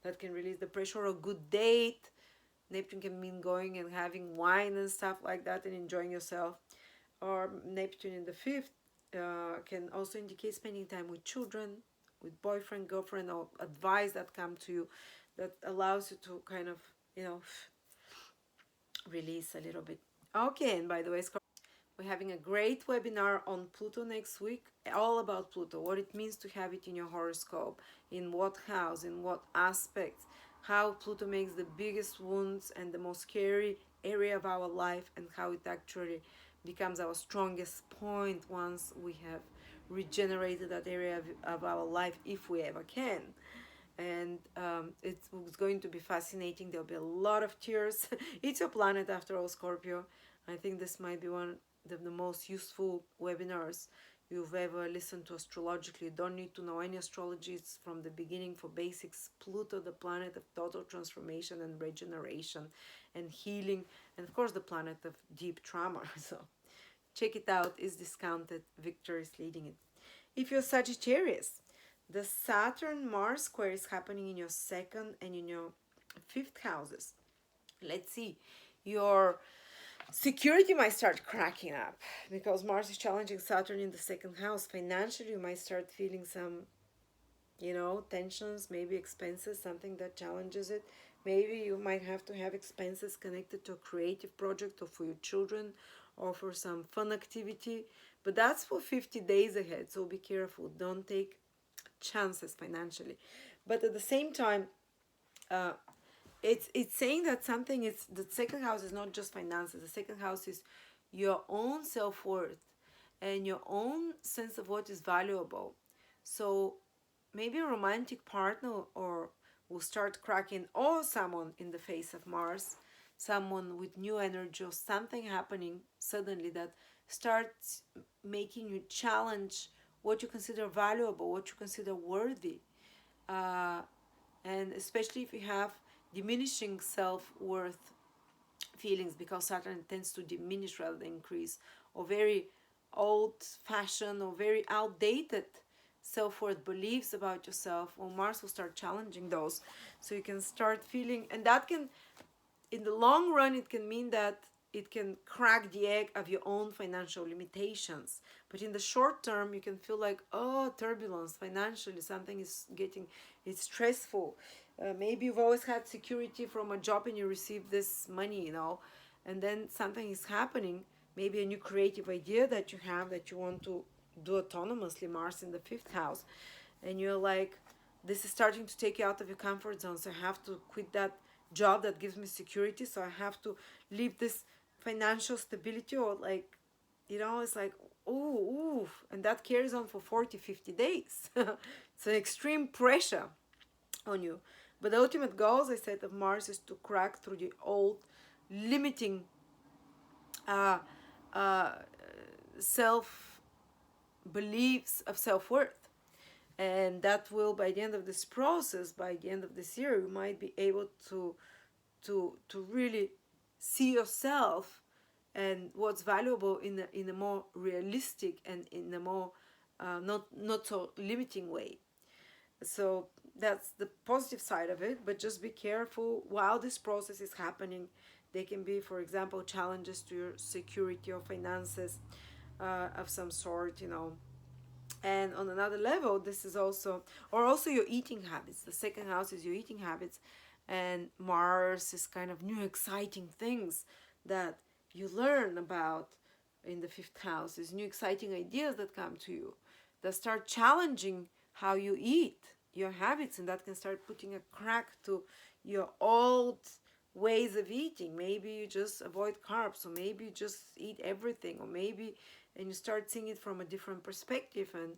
that can release the pressure. Or a good date. Neptune can mean going and having wine and stuff like that and enjoying yourself. Or Neptune in the fifth can also indicate spending time with children, with boyfriend, girlfriend, or advice that come to you that allows you to kind of, release a little bit. Okay, and by the way, we're having a great webinar on Pluto next week, all about Pluto, what it means to have it in your horoscope, in what house, in what aspects, how Pluto makes the biggest wounds and the most scary area of our life, and how it actually becomes our strongest point once we have regenerated that area of our life, if we ever can. And it's going to be fascinating. There'll be a lot of tears. It's your planet after all, Scorpio. I think this might be one of the most useful webinars you've ever listened to astrologically, you don't need to know any astrology. It's from the beginning for basics. Pluto, the planet of total transformation and regeneration and healing, and of course the planet of deep trauma. So check it out. It's discounted. Victor is leading it. If you're Sagittarius, the Saturn Mars square is happening in your second and in your fifth houses. Let's see, your security might start cracking up because Mars is challenging Saturn in the second house. Financially, you might start feeling some, tensions, maybe expenses, something that challenges it. Maybe you might have to have expenses connected to a creative project or for your children or for some fun activity. But that's for 50 days ahead, so be careful. Don't take chances financially. But at the same time, it's saying that something is, the second house is not just finances. The second house is your own self-worth and your own sense of what is valuable. So maybe a romantic partner or will start cracking, or someone in the face of Mars, someone with new energy or something happening suddenly that starts making you challenge what you consider valuable, what you consider worthy. Uh, and especially if you have diminishing self-worth feelings, because Saturn tends to diminish rather than increase, or very old-fashioned or very outdated self-worth beliefs about yourself, well, Mars will start challenging those. So you can start feeling, and that can, in the long run, it can mean that it can crack the egg of your own financial limitations. But in the short term, you can feel like, oh, turbulence financially, something is getting, it's stressful. Maybe you've always had security from a job and you receive this money, and then something is happening. Maybe a new creative idea that you have that you want to do autonomously, Mars in the fifth house. And you're like, this is starting to take you out of your comfort zone. So I have to quit that job that gives me security. So I have to leave this financial stability, or like, it's like, ooh, and that carries on for 40, 50 days. It's an extreme pressure on you. But the ultimate goal, as I said, of Mars is to crack through the old limiting uh, uh, self beliefs of self-worth. And that will, by the end of this process, by the end of this year, you might be able to really see yourself and what's valuable in a more realistic and in a more not so limiting way. So that's the positive side of it. But just be careful while this process is happening. They can be, for example, challenges to your security or finances of some sort, And on another level, this is also, or also your eating habits. The second house is your eating habits, and Mars is kind of new, exciting things that you learn about in the fifth house. There's new, exciting ideas that come to you that start challenging how you eat, your habits, and that can start putting a crack to your old ways of eating. Maybe you just avoid carbs, or maybe you just eat everything, or maybe, and you start seeing it from a different perspective. And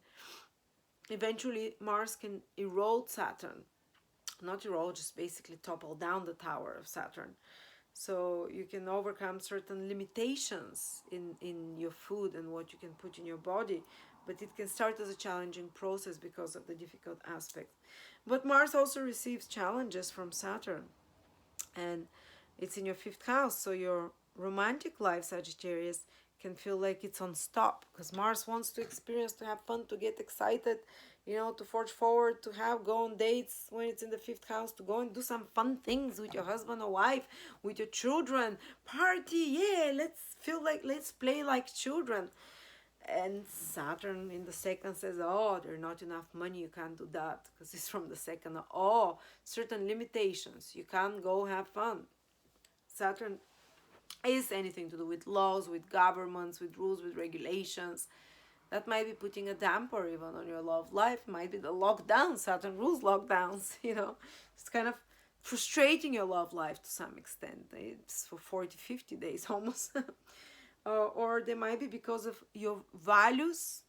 eventually Mars can erode Saturn, not erode, just basically topple down the tower of Saturn. So you can overcome certain limitations in your food and what you can put in your body, but it can start as a challenging process because of the difficult aspects. But Mars also receives challenges from Saturn, and it's in your fifth house. So your romantic life, Sagittarius, can feel like it's on stop, because Mars wants to experience, to have fun, to get excited, to forge forward, to go on dates when it's in the fifth house, to go and do some fun things with your husband or wife, with your children, party, yeah, let's play like children. And Saturn in the second says, oh, there's not enough money, you can't do that, because it's from the second. Oh, certain limitations, you can't go have fun. Saturn is anything to do with laws, with governments, with rules, with regulations. That might be putting a damper even on your love life. Might be the lockdown. Saturn rules lockdowns, It's kind of frustrating your love life to some extent. It's for 40, 50 days almost. Or they might be because of your values,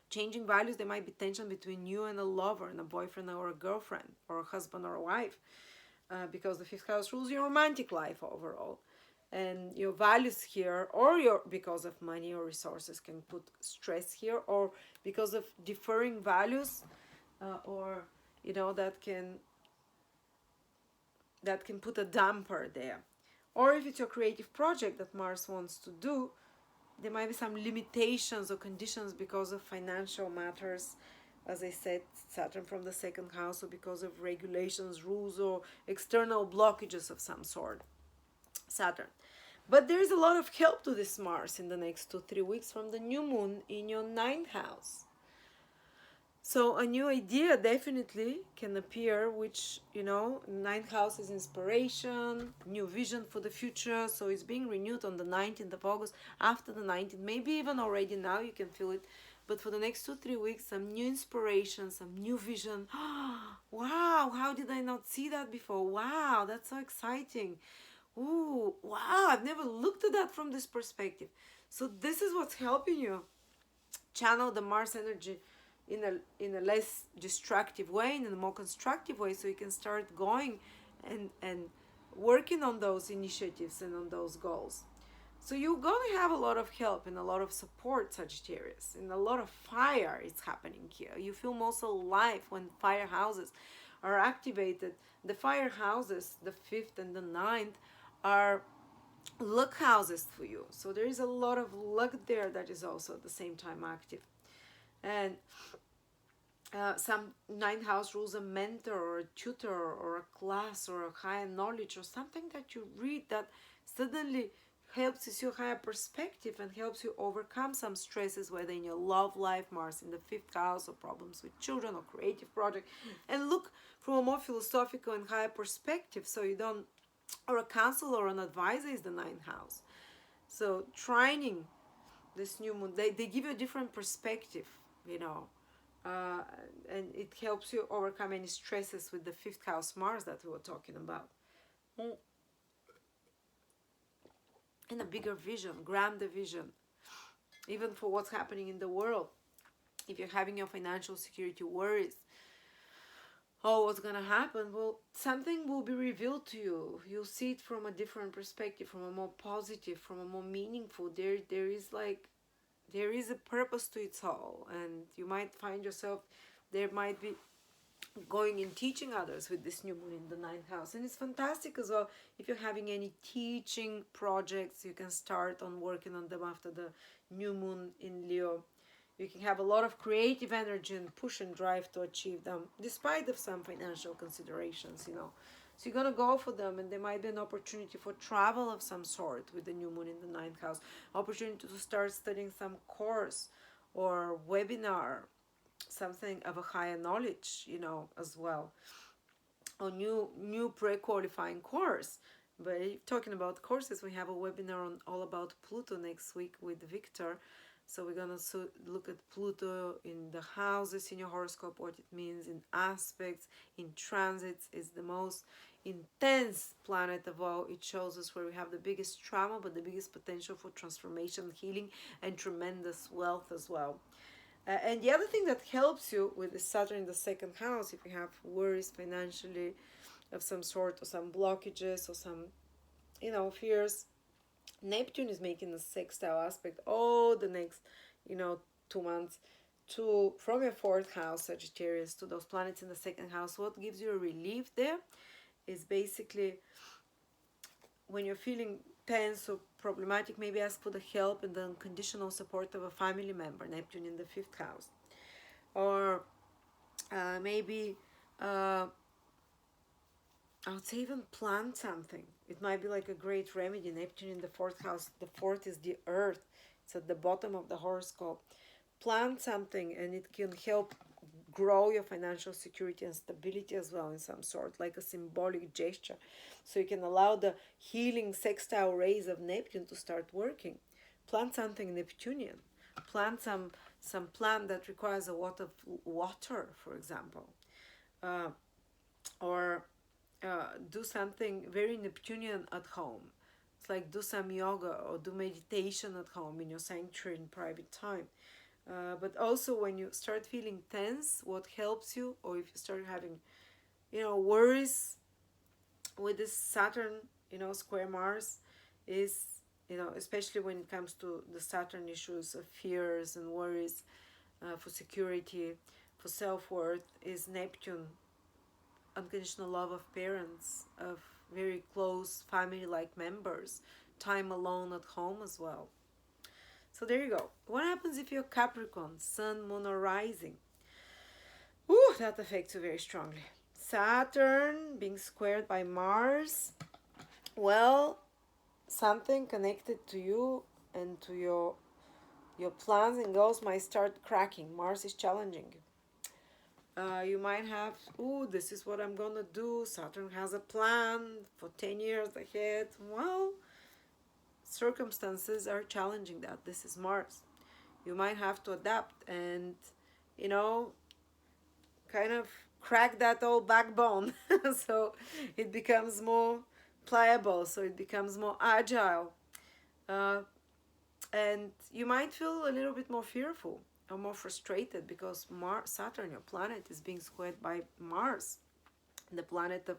changing values. There might be tension between you and a lover, and a boyfriend or a girlfriend, or a husband or a wife, because the fifth house rules your romantic life overall. and your values here, or your because of money or resources can put stress here, or because of differing values, or that can put a damper there. Or if it's your creative project that Mars wants to do, there might be some limitations or conditions because of financial matters. As I said, Saturn from the second house, or because of regulations, rules, or external blockages of some sort. Saturn. But there is a lot of help to this Mars in the next 2-3 weeks from the new moon in your ninth house. So a new idea definitely can appear, which, ninth house is inspiration, new vision for the future. So it's being renewed on the 19th of August, after the 19th, maybe even already now you can feel it. But for the next 2-3 weeks, some new inspiration, some new vision. Wow, how did I not see that before? Wow, that's so exciting. Ooh, wow, I've never looked at that from this perspective. So this is what's helping you channel the Mars energy in a less destructive way, in a more constructive way, so you can start going and working on those initiatives and on those goals. So you're going to have a lot of help and a lot of support, Sagittarius, and a lot of fire is happening here. You feel most alive when fire houses are activated. The fire houses, the 5th and the 9th, are luck houses for you. So there is a lot of luck there that is also at the same time active. And some ninth house rules a mentor or a tutor or a class or a higher knowledge or something that you read that suddenly helps you see a higher perspective and helps you overcome some stresses, whether in your love life, Mars in the 5th house, or problems with children or creative project, and look from a more philosophical and higher perspective, so you don't, or a counselor or an advisor is the ninth house. So training this new moon, they give you a different perspective, and it helps you overcome any stresses with the 5th house Mars that we were talking about. And a bigger vision, grander vision, even for what's happening in the world. If you're having your financial security worries, what's gonna happen? Well, something will be revealed to you. You'll see it from a different perspective, from a more positive, from a more meaningful. There is a purpose to it all, and you might find yourself, there might be going and teaching others with this new moon in the ninth house. And it's fantastic as well. If you're having any teaching projects, you can start on working on them after the new moon in Leo. You can have a lot of creative energy and push and drive to achieve them, despite of some financial considerations, So you're going to go for them, and there might be an opportunity for travel of some sort with the new moon in the ninth house. Opportunity to start studying some course or webinar, something of a higher knowledge, as well. Or new pre-qualifying course. But talking about courses, we have a webinar on all about Pluto next week with Victor. So we're going to look at Pluto in the houses in your horoscope, what it means in aspects, in transits. Is the most intense planet of all. It shows us where we have the biggest trauma, but the biggest potential for transformation, healing, and tremendous wealth as well. And the other thing that helps you with the Saturn in the second house, if you have worries financially of some sort, or some blockages, or some, fears, Neptune is making a sextile aspect all the next, 2 months from your 4th house, Sagittarius, to those planets in the second house. What gives you a relief there is basically when you're feeling tense or problematic, maybe ask for the help and the unconditional support of a family member, Neptune in the 5th house. Or maybe I would say even plant something. It might be like a great remedy. Neptune in the 4th house. The 4th is the earth. It's at the bottom of the horoscope. Plant something, and it can help grow your financial security and stability as well, in some sort, like a symbolic gesture. So you can allow the healing sextile rays of Neptune to start working. Plant something Neptunian. Plant some plant that requires a lot of water, for example. Or do something very Neptunian at home. It's like do some yoga or do meditation at home in your sanctuary in private time. But also when you start feeling tense, what helps you, or if you start having, worries with this Saturn, square Mars is, you know, especially when it comes to the Saturn issues of fears and worries, for security, for self-worth, is Neptune, unconditional love of parents, of very close family-like members, time alone at home as well. So there you go. What happens if you're Capricorn, Sun, Moon, or Rising? Ooh, that affects you very strongly. Saturn being squared by Mars. Well, something connected to you and to your plans and goals might start cracking. Mars is challenging you. You might have, ooh, this is what I'm gonna do. Saturn has a plan for 10 years ahead. Well, circumstances are challenging that. This is Mars. You might have to adapt and, you know, kind of crack that old backbone so it becomes more pliable, so it becomes more agile. And you might feel a little bit more fearful or more frustrated because Saturn, your planet, is being squared by Mars, the planet of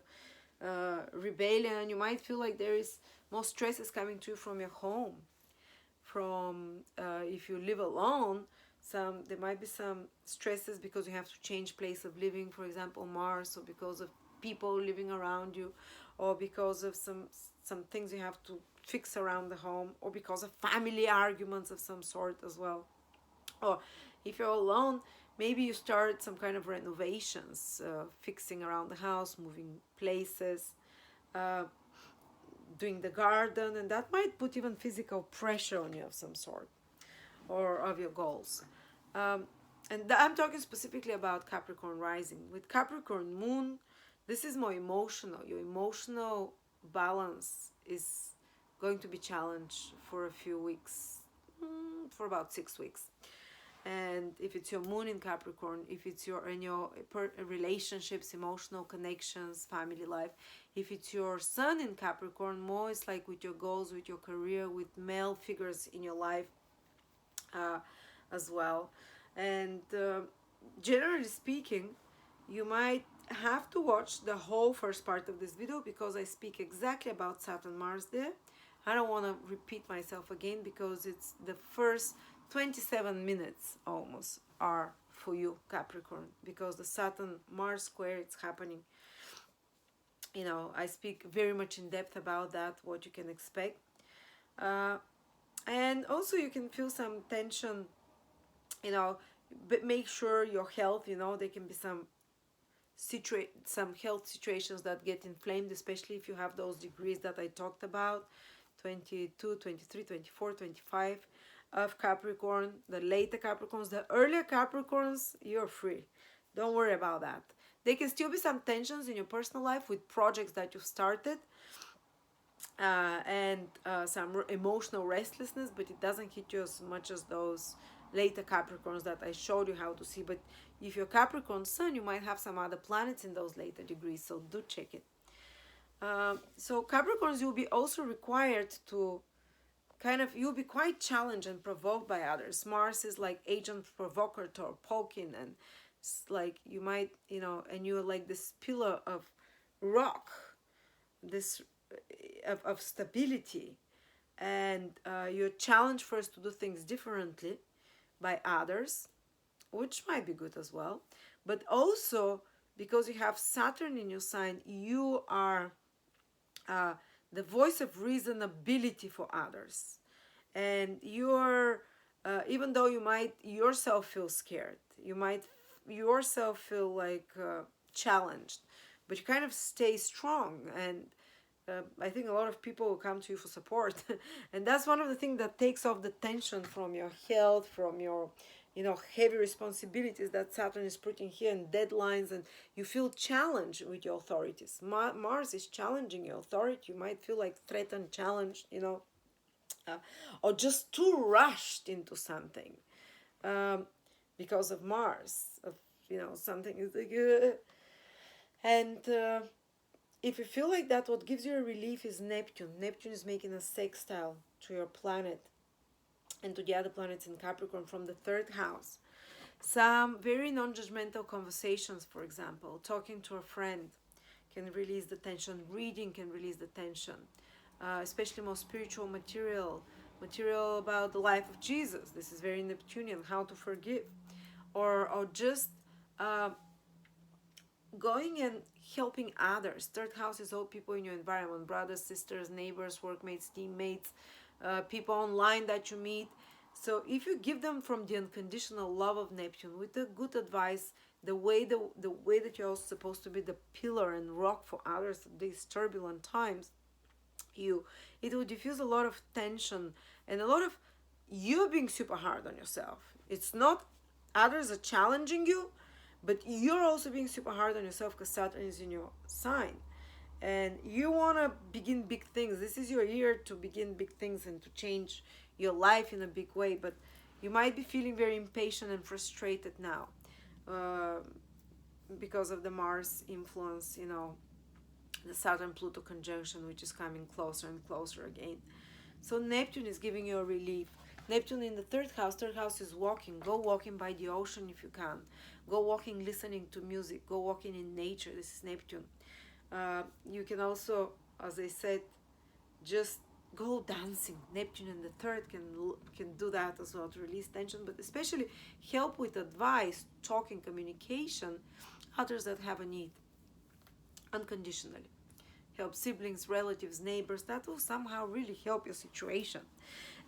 rebellion. You might feel like there is more stresses coming to you from your home, from if you live alone. There might be some stresses because you have to change place of living, for example, Mars, or because of people living around you, or because of some things you have to fix around the home, or because of family arguments of some sort as well. Or if you're alone, maybe you start some kind of renovations, fixing around the house, moving places, doing the garden, and that might put even physical pressure on you of some sort, or of your goals. And I'm talking specifically about Capricorn rising. With Capricorn moon, this is more emotional. Your emotional balance is going to be challenged for a few weeks, for about 6 weeks. And if it's your moon in Capricorn, if it's in your relationships, emotional connections, family life, if it's your sun in Capricorn, more it's like with your goals, with your career, with male figures in your life as well. And generally speaking, you might have to watch the whole first part of this video because I speak exactly about Saturn Mars there. I don't want to repeat myself again because it's the first 27 minutes almost are for you, Capricorn, because the Saturn Mars square, it's happening. You know, I speak very much in depth about that, what you can expect. And also you can feel some tension, you know, but make sure your health, you know, there can be some health situations that get inflamed, especially if you have those degrees that I talked about, 22, 23, 24, 25 of Capricorn, the later Capricorns. The earlier Capricorns, you're free. Don't worry about that. There can still be some tensions in your personal life with projects that you've started, and some emotional restlessness, but it doesn't hit you as much as those later Capricorns that I showed you how to see. But if you're Capricorn Sun, you might have some other planets in those later degrees, so do check it. So Capricorns, you'll be also required to you'll be quite challenged and provoked by others. Mars is like agent provocateur, poking, and it's like you might, you know, and you're like this pillar of rock, this of stability, and you're challenged first to do things differently by others, which might be good as well. But also, because you have Saturn in your sign, you are the voice of reasonability for others. And you're, even though you might yourself feel scared, you might yourself feel like challenged, but you kind of stay strong. And I think a lot of people will come to you for support. And that's one of the things that takes off the tension from your health, from your, you know, heavy responsibilities that Saturn is putting here, and deadlines, and you feel challenged with your authorities. Mars is challenging your authority. You might feel like threatened, challenged, you know, or just too rushed into something because of Mars. You know, something is like, and if you feel like that, what gives you a relief is Neptune. Neptune is making a sextile to your planet and to the other planets in Capricorn from the 3rd house. Some very non-judgmental conversations, for example, talking to a friend can release the tension. Reading can release the tension. especially more spiritual material about the life of Jesus. This is very Neptunian, how to forgive, or just going and helping others. Third house is all people in your environment, brothers, sisters, neighbors, workmates, teammates, people online that you meet. So if you give them from the unconditional love of Neptune with the good advice, the way that you're also supposed to be the pillar and rock for others at these turbulent times, it will diffuse a lot of tension and a lot of you being super hard on yourself. It's not others are challenging you, but you're also being super hard on yourself because Saturn is in your sign. And you want to begin big things. This is your year to begin big things and to change your life in a big way. But you might be feeling very impatient and frustrated now because of the Mars influence, the Saturn-Pluto conjunction, which is coming closer and closer again. So Neptune is giving you a relief. Neptune in the third house is walking. Go walking by the ocean if you can. Go walking listening to music. Go walking in nature. This is Neptune. You can also, as I said, just go dancing. Neptune in the third can do that as well to release tension, but especially help with advice, talking, communication, others that have a need unconditionally. Help siblings, relatives, neighbors. That will somehow really help your situation.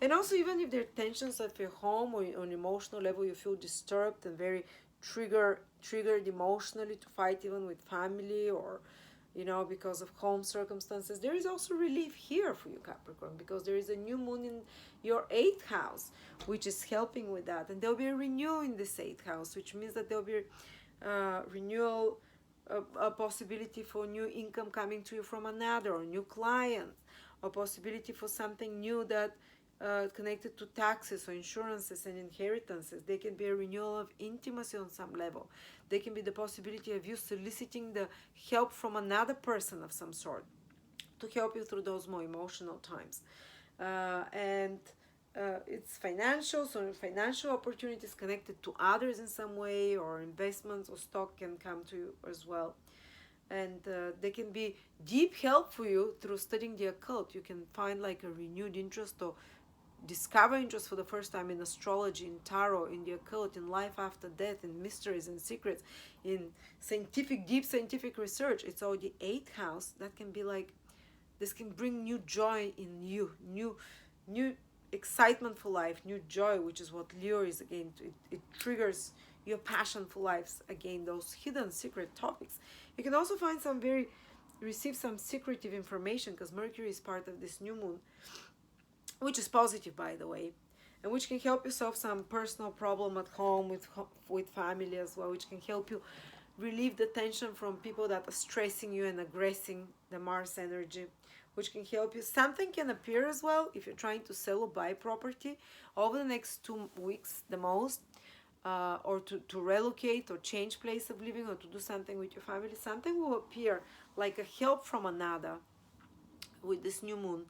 And also, even if there are tensions at your home or on emotional level, you feel disturbed and very triggered emotionally to fight even with family or because of home circumstances, there is also relief here for you, Capricorn, because there is a new moon in your 8th house, which is helping with that. And there'll be a renewal in this 8th house, which means that there'll be renewal, a possibility for new income coming to you from another, or new client, or possibility for something new that connected to taxes or insurances and inheritances. There can be a renewal of intimacy on some level. There can be the possibility of you soliciting the help from another person of some sort to help you through those more emotional times. And it's financial, so financial opportunities connected to others in some way, or investments or stock can come to you as well. And there can be deep help for you through studying the occult. You can find like a renewed interest or discover interest for the first time in astrology, in tarot, in the occult, in life after death, in mysteries and secrets, in deep scientific research. It's all the 8th house. That can be like, this can bring new joy in you, new excitement for life, new joy, which is what Leo is again. It triggers your passion for life again, those hidden secret topics. You can also receive some secretive information, because Mercury is part of this new moon, which is positive, by the way, and which can help you solve some personal problem at home with family as well, which can help you relieve the tension from people that are stressing you and aggressing the Mars energy, which can help you. Something can appear as well if you're trying to sell or buy property over the next 2 weeks, the most, or to relocate or change place of living or to do something with your family. Something will appear like a help from another with this new moon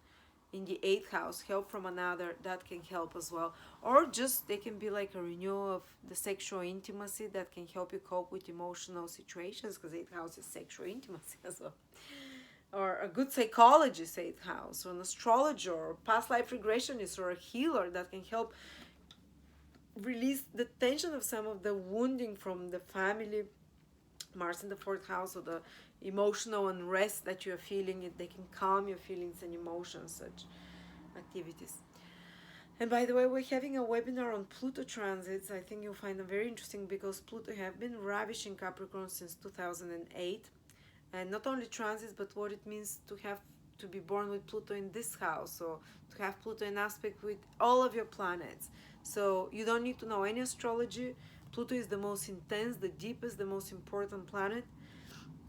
in the 8th house, help from another, that can help as well. Or just they can be like a renewal of the sexual intimacy that can help you cope with emotional situations, because 8th house is sexual intimacy as well. Or a good psychologist, 8th house, or an astrologer, or past life regressionist, or a healer that can help release the tension of some of the wounding from the family. Mars in the 4th house, or the emotional unrest that you're feeling, they can calm your feelings and emotions, such activities. And by the way, we're having a webinar on Pluto transits. I think you'll find them very interesting, because Pluto have been ravishing Capricorn since 2008. And not only transits, but what it means to be born with Pluto in this house, or to have Pluto in aspect with all of your planets. So you don't need to know any astrology. Pluto is the most intense, the deepest, the most important planet.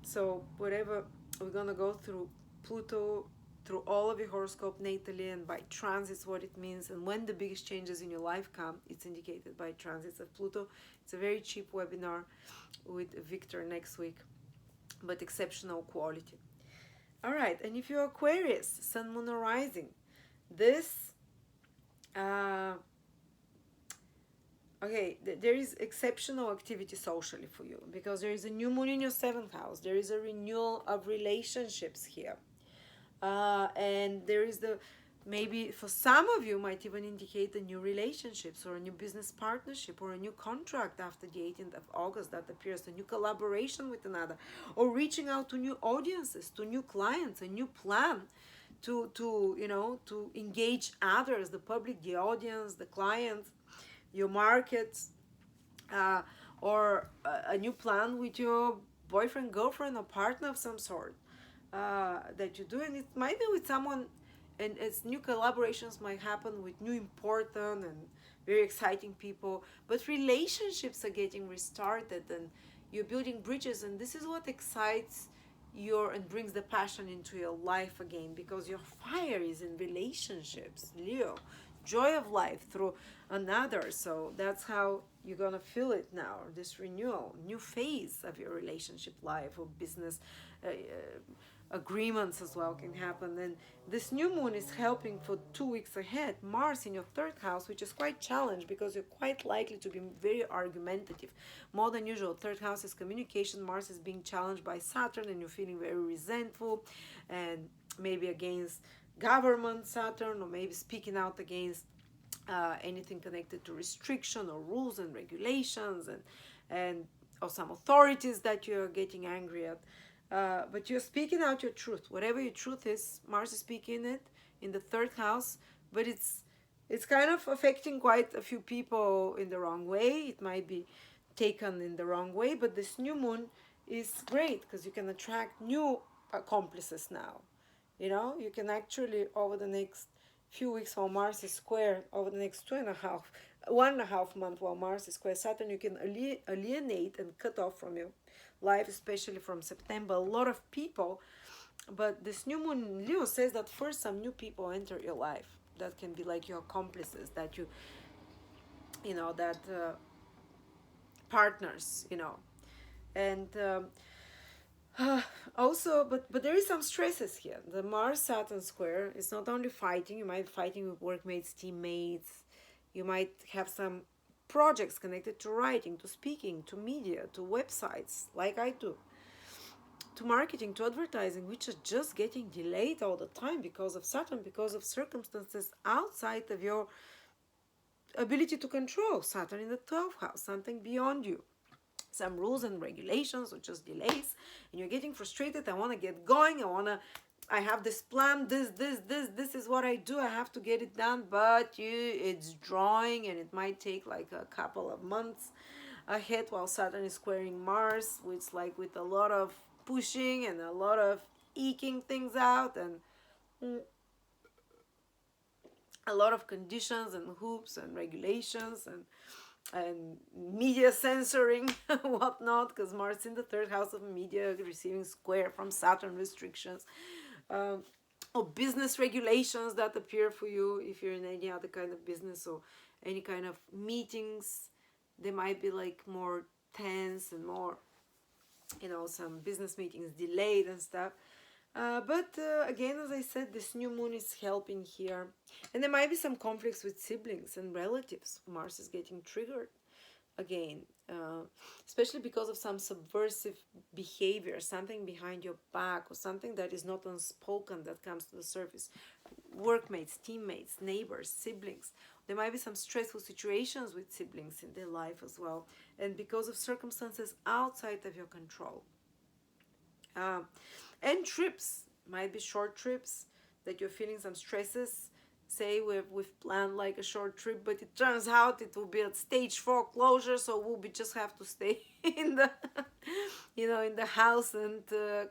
So whatever, we're going to go through Pluto, through all of your horoscope natally, and by transits what it means, and when the biggest changes in your life come, it's indicated by transits of Pluto. It's a very cheap webinar with Victor next week, but exceptional quality. All right, and if you're Aquarius, Sun, Moon, or Rising, this there is exceptional activity socially for you, because there is a new moon in your 7th house. There is a renewal of relationships here. And there is the, maybe for some of you might even indicate a new relationships or a new business partnership or a new contract after the 18th of August that appears, a new collaboration with another, or reaching out to new audiences, to new clients, a new plan to you know, to engage others, the public, the audience, the clients, your markets, uh, or a new plan with your boyfriend, girlfriend, or partner of some sort that you're doing. It might be with someone, and it's new collaborations might happen with new important and very exciting people. But relationships are getting restarted, and you're building bridges, and this is what excites your and brings the passion into your life again, because your fire is in relationships, Leo. Joy of life through another. So that's how you're gonna feel it now, this renewal, new phase of your relationship life or business agreements as well can happen. And this new moon is helping for 2 weeks ahead. Mars in your third house, which is quite challenged because you're quite likely to be very argumentative, more than usual. Third house is communication. Mars is being challenged by Saturn, and you're feeling very resentful and maybe against government, Saturn, or maybe speaking out against anything connected to restriction or rules and regulations, and or some authorities that you're getting angry at. But you're speaking out your truth, whatever your truth is. Mars is speaking it in the third house, but it's kind of affecting quite a few people in the wrong way. It might be taken in the wrong way, but this new moon is great because you can attract new accomplices now. You know, you can actually, over the next few weeks while Mars is square, over the next 1.5 month while Mars is square Saturn, you can alienate and cut off from your life, especially from September, a lot of people. But this new moon in Leo says that first some new people enter your life that can be like your accomplices, that you know, that partners, you know. And also, but there is some stresses here. The Mars Saturn square is not only fighting. You might be fighting with workmates, teammates. You might have some projects connected to writing, to speaking, to media, to websites, like I do, to marketing, to advertising, which are just getting delayed all the time because of Saturn, because of circumstances outside of your ability to control. Saturn in the 12th house, something beyond you. Some rules and regulations or just delays, and you're getting frustrated. I want to get going. I have this plan, this is what I do. I have to get it done, but it's drawing, and it might take like a couple of months ahead while Saturn is squaring Mars, which like with a lot of pushing and a lot of eking things out, and a lot of conditions and hoops and regulations and media censoring whatnot, because Mars in the third house of media receiving square from Saturn, restrictions, or business regulations that appear for you if you're in any other kind of business or any kind of meetings. They might be like more tense and more, you know, some business meetings delayed and stuff. But again, as I said, this new moon is helping here. And there might be some conflicts with siblings and relatives. Mars is getting triggered again, especially because of some subversive behavior, something behind your back, or something that is not unspoken that comes to the surface. Workmates, teammates, neighbors, siblings. There might be some stressful situations with siblings in their life as well. And because of circumstances outside of your control. And trips might be short trips that you're feeling some stresses. Say we've planned like a short trip, but it turns out it will be at stage 4 closure, so we'll be just have to stay in the in the house, and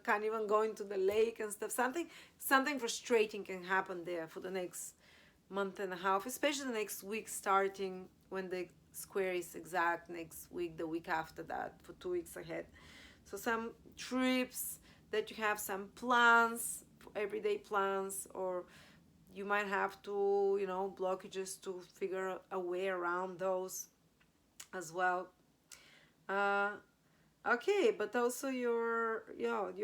can't even go into the lake and stuff. Something frustrating can happen there for the next month and a half, especially the next week, starting when the square is exact next week, the week after that, for 2 weeks ahead. So some trips that you have, some plans, everyday plans, or you might have to, blockages to figure a way around those as well. Okay, but also your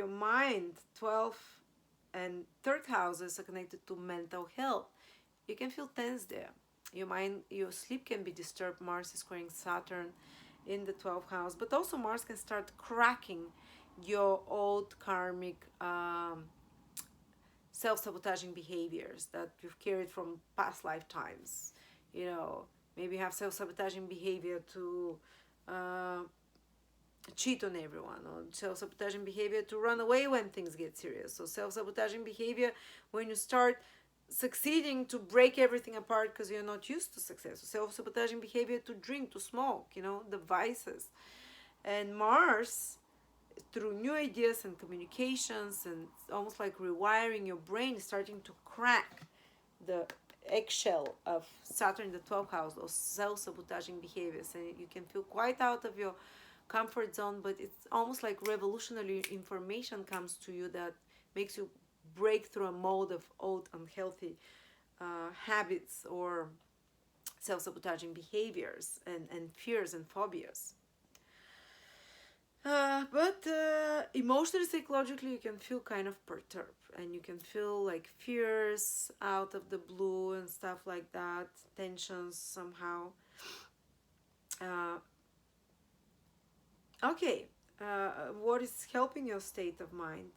mind, 12th and 3rd houses are connected to mental health. You can feel tense there. Your sleep can be disturbed. Mars is squaring Saturn in the 12th house, but also Mars can start cracking your old karmic self-sabotaging behaviors that you've carried from past lifetimes. You know, maybe you have self-sabotaging behavior to cheat on everyone, or self-sabotaging behavior to run away when things get serious. So self-sabotaging behavior when you start succeeding to break everything apart because you're not used to success. So self-sabotaging behavior to drink, to smoke, you know, the vices. And Mars, through new ideas and communications and almost like rewiring your brain, starting to crack the eggshell of Saturn, the 12th house, those self-sabotaging behaviors, and you can feel quite out of your comfort zone, but it's almost like revolutionary information comes to you that makes you break through a mode of old unhealthy habits or self-sabotaging behaviors and fears and phobias. But emotionally, psychologically, you can feel kind of perturbed, and you can feel like fears out of the blue and stuff like that, tensions somehow. Okay, what is helping your state of mind?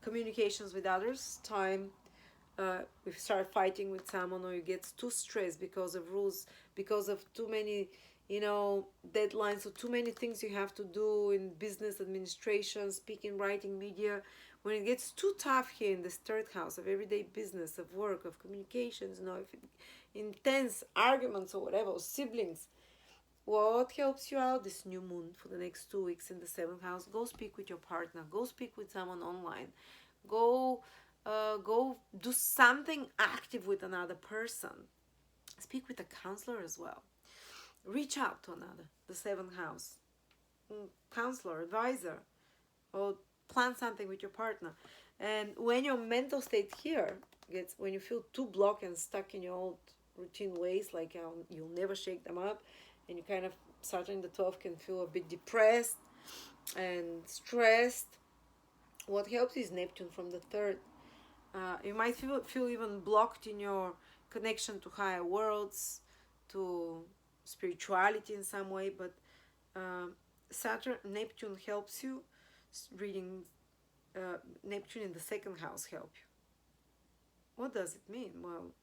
Communications with others, time. If you start fighting with someone, or you get too stressed because of rules, because of too many, you know, deadlines, or too many things you have to do in business administration, speaking, writing, media. When it gets too tough here in this third house of everyday business, of work, of communications, you know, if intense arguments or whatever, or siblings, what helps you out this new moon for the next 2 weeks in the seventh house? Go speak with your partner. Go speak with someone online. Go do something active with another person. Speak with a counselor as well. Reach out to another, the seventh house, counselor, advisor, or plan something with your partner. And when your mental state here gets, when you feel too blocked and stuck in your old routine ways, like you'll never shake them up, and you kind of, Saturn the 12th can feel a bit depressed and stressed. What helps is Neptune from the third. You might feel even blocked in your connection to higher worlds, to spirituality in some way, but Neptune helps you. Reading Neptune in the second house help you. What does it mean? Well,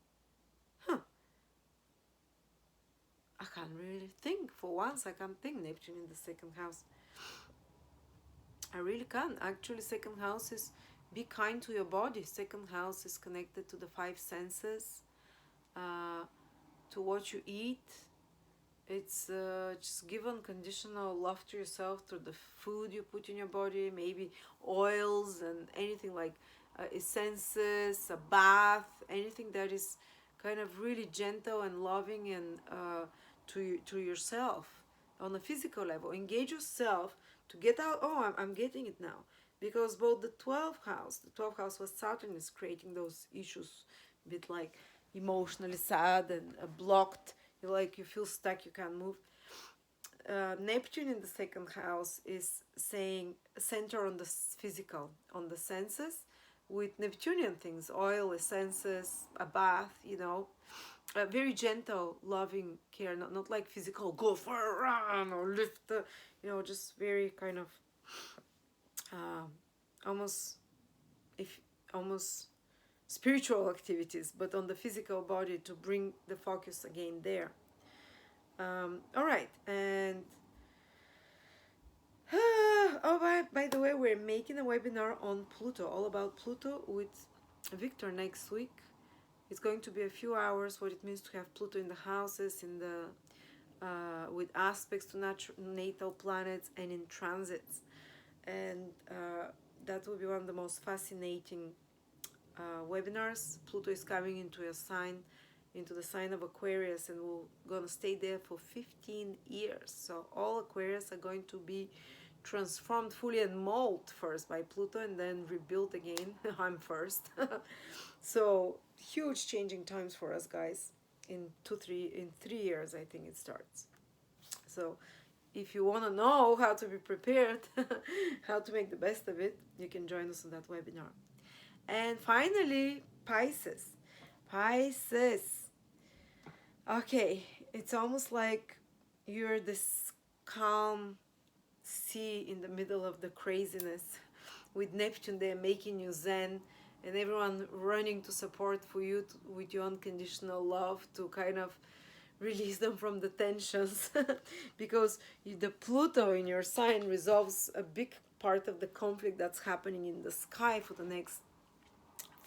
I can't really think. For once, I can't think Neptune in the second house. I really can't. Actually, second house is be kind to your body. Second house is connected to the five senses, to what you eat. It's just give unconditional love to yourself through the food you put in your body, maybe oils and anything like essences, a bath, anything that is kind of really gentle and loving and to yourself on a physical level. Engage yourself to get out. Oh, I'm getting it now. Because both the 12th house was Saturn is creating those issues, a bit like emotionally sad and blocked. You feel stuck, you can't move. Neptune in the second house is saying center on the physical, on the senses, with Neptunian things, oil, essences, a bath, you know, a very gentle, loving care, not like physical, go for a run or lift, you know, just very kind of almost spiritual activities, but on the physical body to bring the focus again there. All right, and by the way, we're making a webinar on Pluto, all about Pluto, with Victor next week. It's going to be a few hours, what it means to have Pluto in the houses, in the with aspects to natal planets and in transits, and that will be one of the most fascinating webinars. Pluto is coming into a sign, into the sign of Aquarius, and we're gonna stay there for 15 years. So all Aquarius are going to be transformed fully and molded first by Pluto and then rebuilt again. I'm first. So huge changing times for us, guys. In 3 years, I think it starts. So if you want to know how to be prepared, how to make the best of it, you can join us on that webinar. And finally, Pisces. Okay, it's almost like you're this calm sea in the middle of the craziness. With Neptune there making you zen and everyone running to support for you with your unconditional love to kind of release them from the tensions because the Pluto in your sign resolves a big part of the conflict that's happening in the sky for the next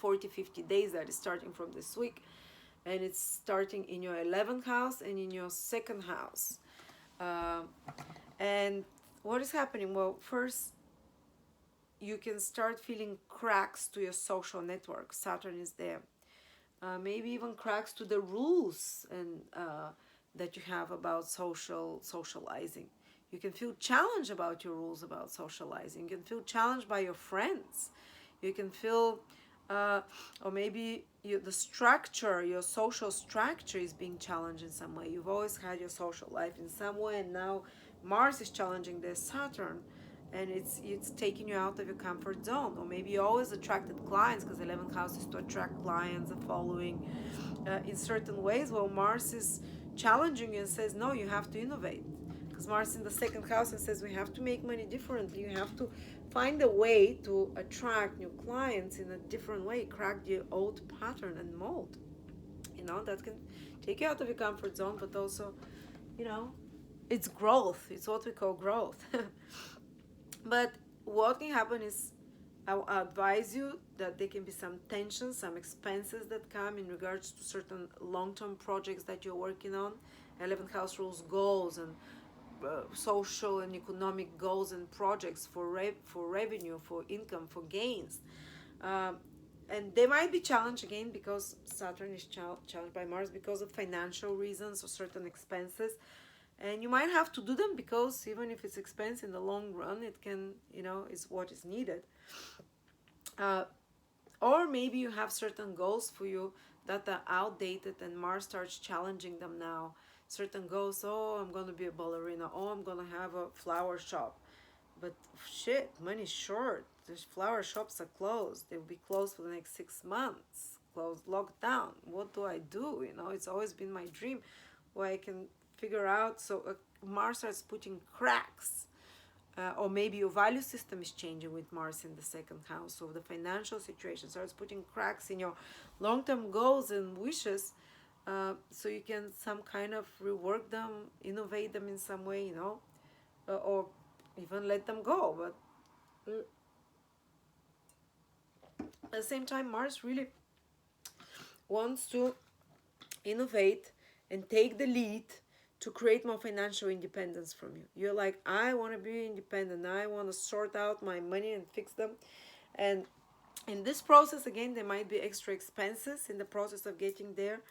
40-50 days that is starting from this week, and it's starting in your 11th house and in your second house. And what is happening? Well, first, you can start feeling cracks to your social network. Saturn is there. Maybe even cracks to the rules and that you have about socializing. You can feel challenged about your rules about socializing. You can feel challenged by your friends. You can feel, or maybe the structure, your social structure is being challenged in some way. You've always had your social life in some way, and now Mars is challenging their Saturn, and it's taking you out of your comfort zone. Or maybe you always attracted clients, because 11th house is to attract clients, a following in certain ways. Well, Mars is challenging you and says, no, you have to innovate, because Mars in the second house and says we have to make money differently. You have to find a way to attract new clients in a different way, crack the old pattern and mold. That can take you out of your comfort zone, but also, it's growth. It's what we call growth. But what can happen is, I advise you that there can be some tensions, some expenses that come in regards to certain long-term projects that you're working on. 11th house rules goals and social and economic goals and projects for revenue, for income, for gains. And they might be challenged again because Saturn is challenged by Mars because of financial reasons or certain expenses. And you might have to do them because even if it's expensive in the long run, it can, is what is needed. Or maybe you have certain goals for you that are outdated and Mars starts challenging them now. Certain goals, oh, I'm going to be a ballerina. Oh, I'm going to have a flower shop. But shit, money's short. The flower shops are closed. They'll be closed for the next 6 months. Closed, locked down. What do I do? It's always been my dream where I can figure out. So Mars starts putting cracks. Or maybe your value system is changing with Mars in the second house. So the financial situation starts putting cracks in your long-term goals and wishes. So you can some kind of rework them, innovate them in some way, or even let them go. But at the same time, Mars really wants to innovate and take the lead to create more financial independence from you. You're like, I want to be independent. I want to sort out my money and fix them. And in this process, again, there might be extra expenses in the process of getting there.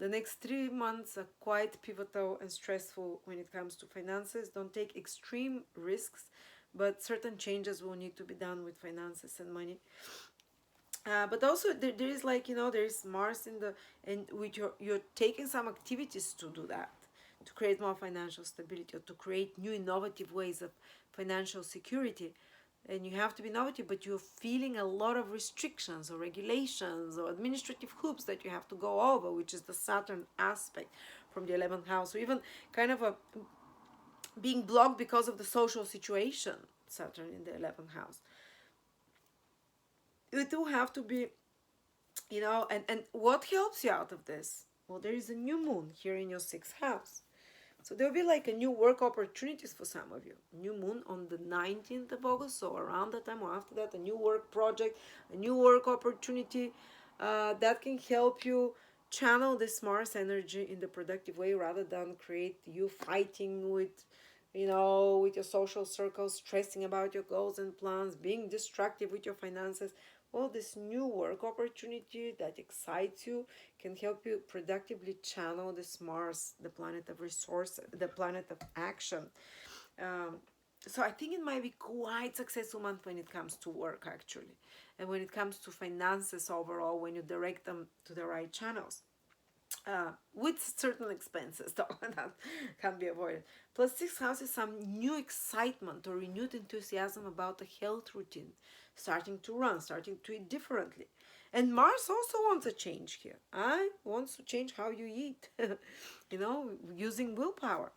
The next 3 months are quite pivotal and stressful when it comes to finances. Don't take extreme risks, but certain changes will need to be done with finances and money. But also there is there is Mars and with you're taking some activities to do that, to create more financial stability or to create new innovative ways of financial security. And you have to be innovative, but you're feeling a lot of restrictions or regulations or administrative hoops that you have to go over, which is the Saturn aspect from the 11th house. So even kind of being blocked because of the social situation, Saturn in the 11th house. You do have to be, and what helps you out of this? Well, there is a new moon here in your 6th house. So there'll be like a new work opportunities for some of you. New moon on the 19th of August, so around that time or after that, a new work project, a new work opportunity that can help you channel this Mars energy in the productive way rather than create you fighting with with your social circles, stressing about your goals and plans, being destructive with your finances. Well, this new work opportunity that excites you can help you productively channel this Mars, the planet of resource, the planet of action. So I think it might be quite successful month when it comes to work, actually, and when it comes to finances overall, when you direct them to the right channels. With certain expenses though that can be avoided. Plus 6th house is some new excitement or renewed enthusiasm about the health routine, starting to run, starting to eat differently. And Mars also wants a change here. Wants to change how you eat, using willpower.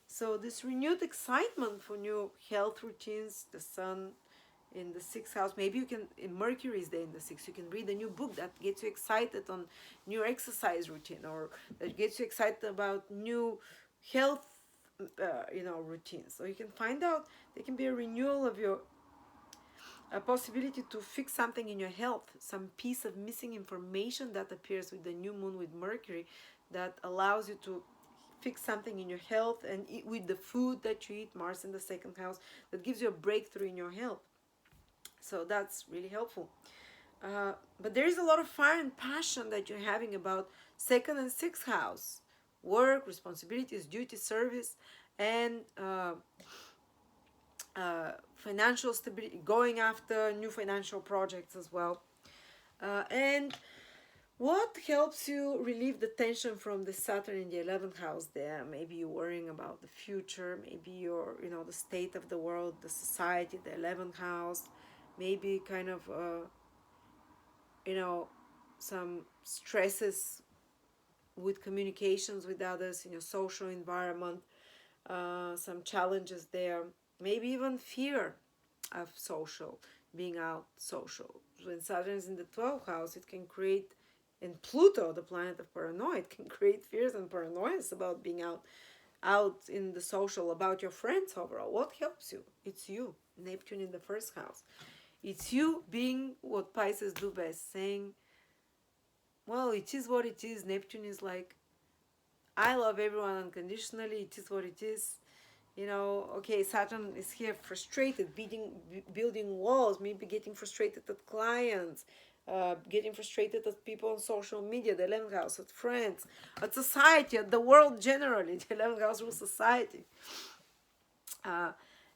So this renewed excitement for new health routines, the sun in the 6th house. Maybe you can, Mercury is there in the 6th. You can read a new book that gets you excited on new exercise routine, or that gets you excited about new health, routines. So you can find out there can be a renewal of your, a possibility to fix something in your health, some piece of missing information that appears with the new moon with Mercury, that allows you to fix something in your health, and eat with the food that you eat, Mars in the 2nd house, that gives you a breakthrough in your health. So that's really helpful. But there is a lot of fire and passion that you're having about 2nd and 6th house, work, responsibilities, duty, service, and financial stability, going after new financial projects as well. And what helps you relieve the tension from the Saturn in the 11th house there? Maybe you're worrying about the future, maybe you're, the state of the world, the society, the 11th house, maybe kind of, some stresses with communications with others in your social environment, some challenges there, maybe even fear of being out social. When Saturn is in the 12th house, it can create, and Pluto, the planet of paranoia, it can create fears and paranoias about being out in the social, about your friends overall. What helps you? It's you, Neptune in the 1st house. It's you being what Pisces do best, saying, well, it is what it is. Neptune is like, I love everyone unconditionally. It is what it is. Okay, Saturn is here frustrated, building walls, maybe getting frustrated at clients, getting frustrated at people on social media, the 11th house, at friends, at society, at the world generally. The 11th house rules society.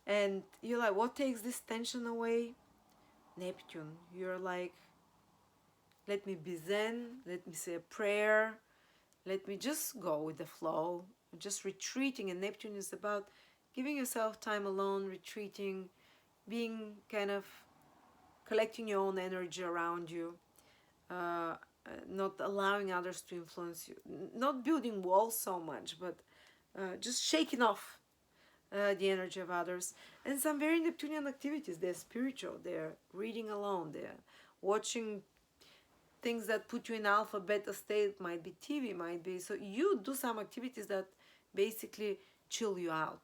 And you're like, what takes this tension away? Neptune. You're like, let me be zen, let me say a prayer, let me just go with the flow, just retreating. And Neptune is about giving yourself time alone, retreating, being kind of collecting your own energy around you, not allowing others to influence you, not building walls so much, but just shaking off the energy of others. And some very Neptunian activities. They're spiritual, they're reading alone, they're watching things that put you in alpha, beta state, might be TV, might be, so you do some activities that basically chill you out.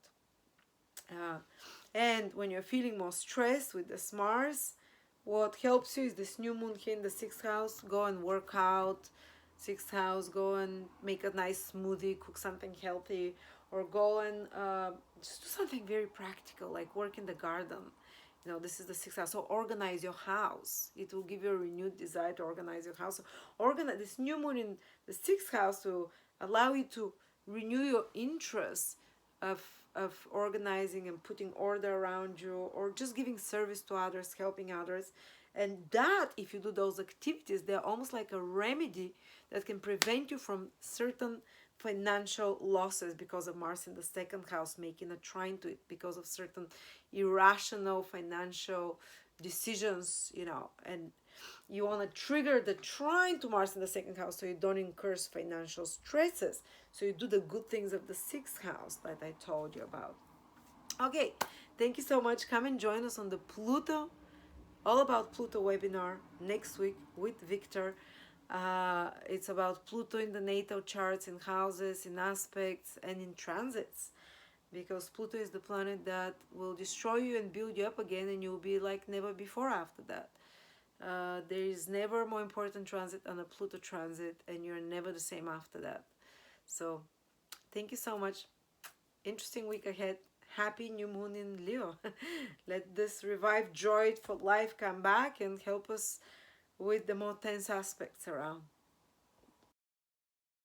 And when you're feeling more stressed with this Mars, what helps you is this new moon here in the 6th house. Go and work out. 6th house, go and make a nice smoothie, cook something healthy, or go and just do something very practical, like work in the garden. This is the 6th house. So organize your house. It will give you a renewed desire to organize your house. So organize this new moon in the 6th house to allow you to renew your interest of organizing and putting order around you, or just giving service to others, helping others. And that, if you do those activities, they're almost like a remedy that can prevent you from certain financial losses because of Mars in the 2nd house, making a trine to it, because of certain irrational financial decisions, and you want to trigger the trine to Mars in the 2nd house so you don't incur financial stresses. So you do the good things of the 6th house that I told you about. Okay, thank you so much. Come and join us on the Pluto, all about Pluto webinar next week with Victor. It's about Pluto in the natal charts, in houses, in aspects, and in transits. Because Pluto is the planet that will destroy you and build you up again, and you'll be like never before after that. There is never a more important transit than a Pluto transit, and you're never the same after that. So thank you so much. Interesting week ahead. Happy new moon in Leo. Let this revived joy for life come back and help us with the more tense aspects around.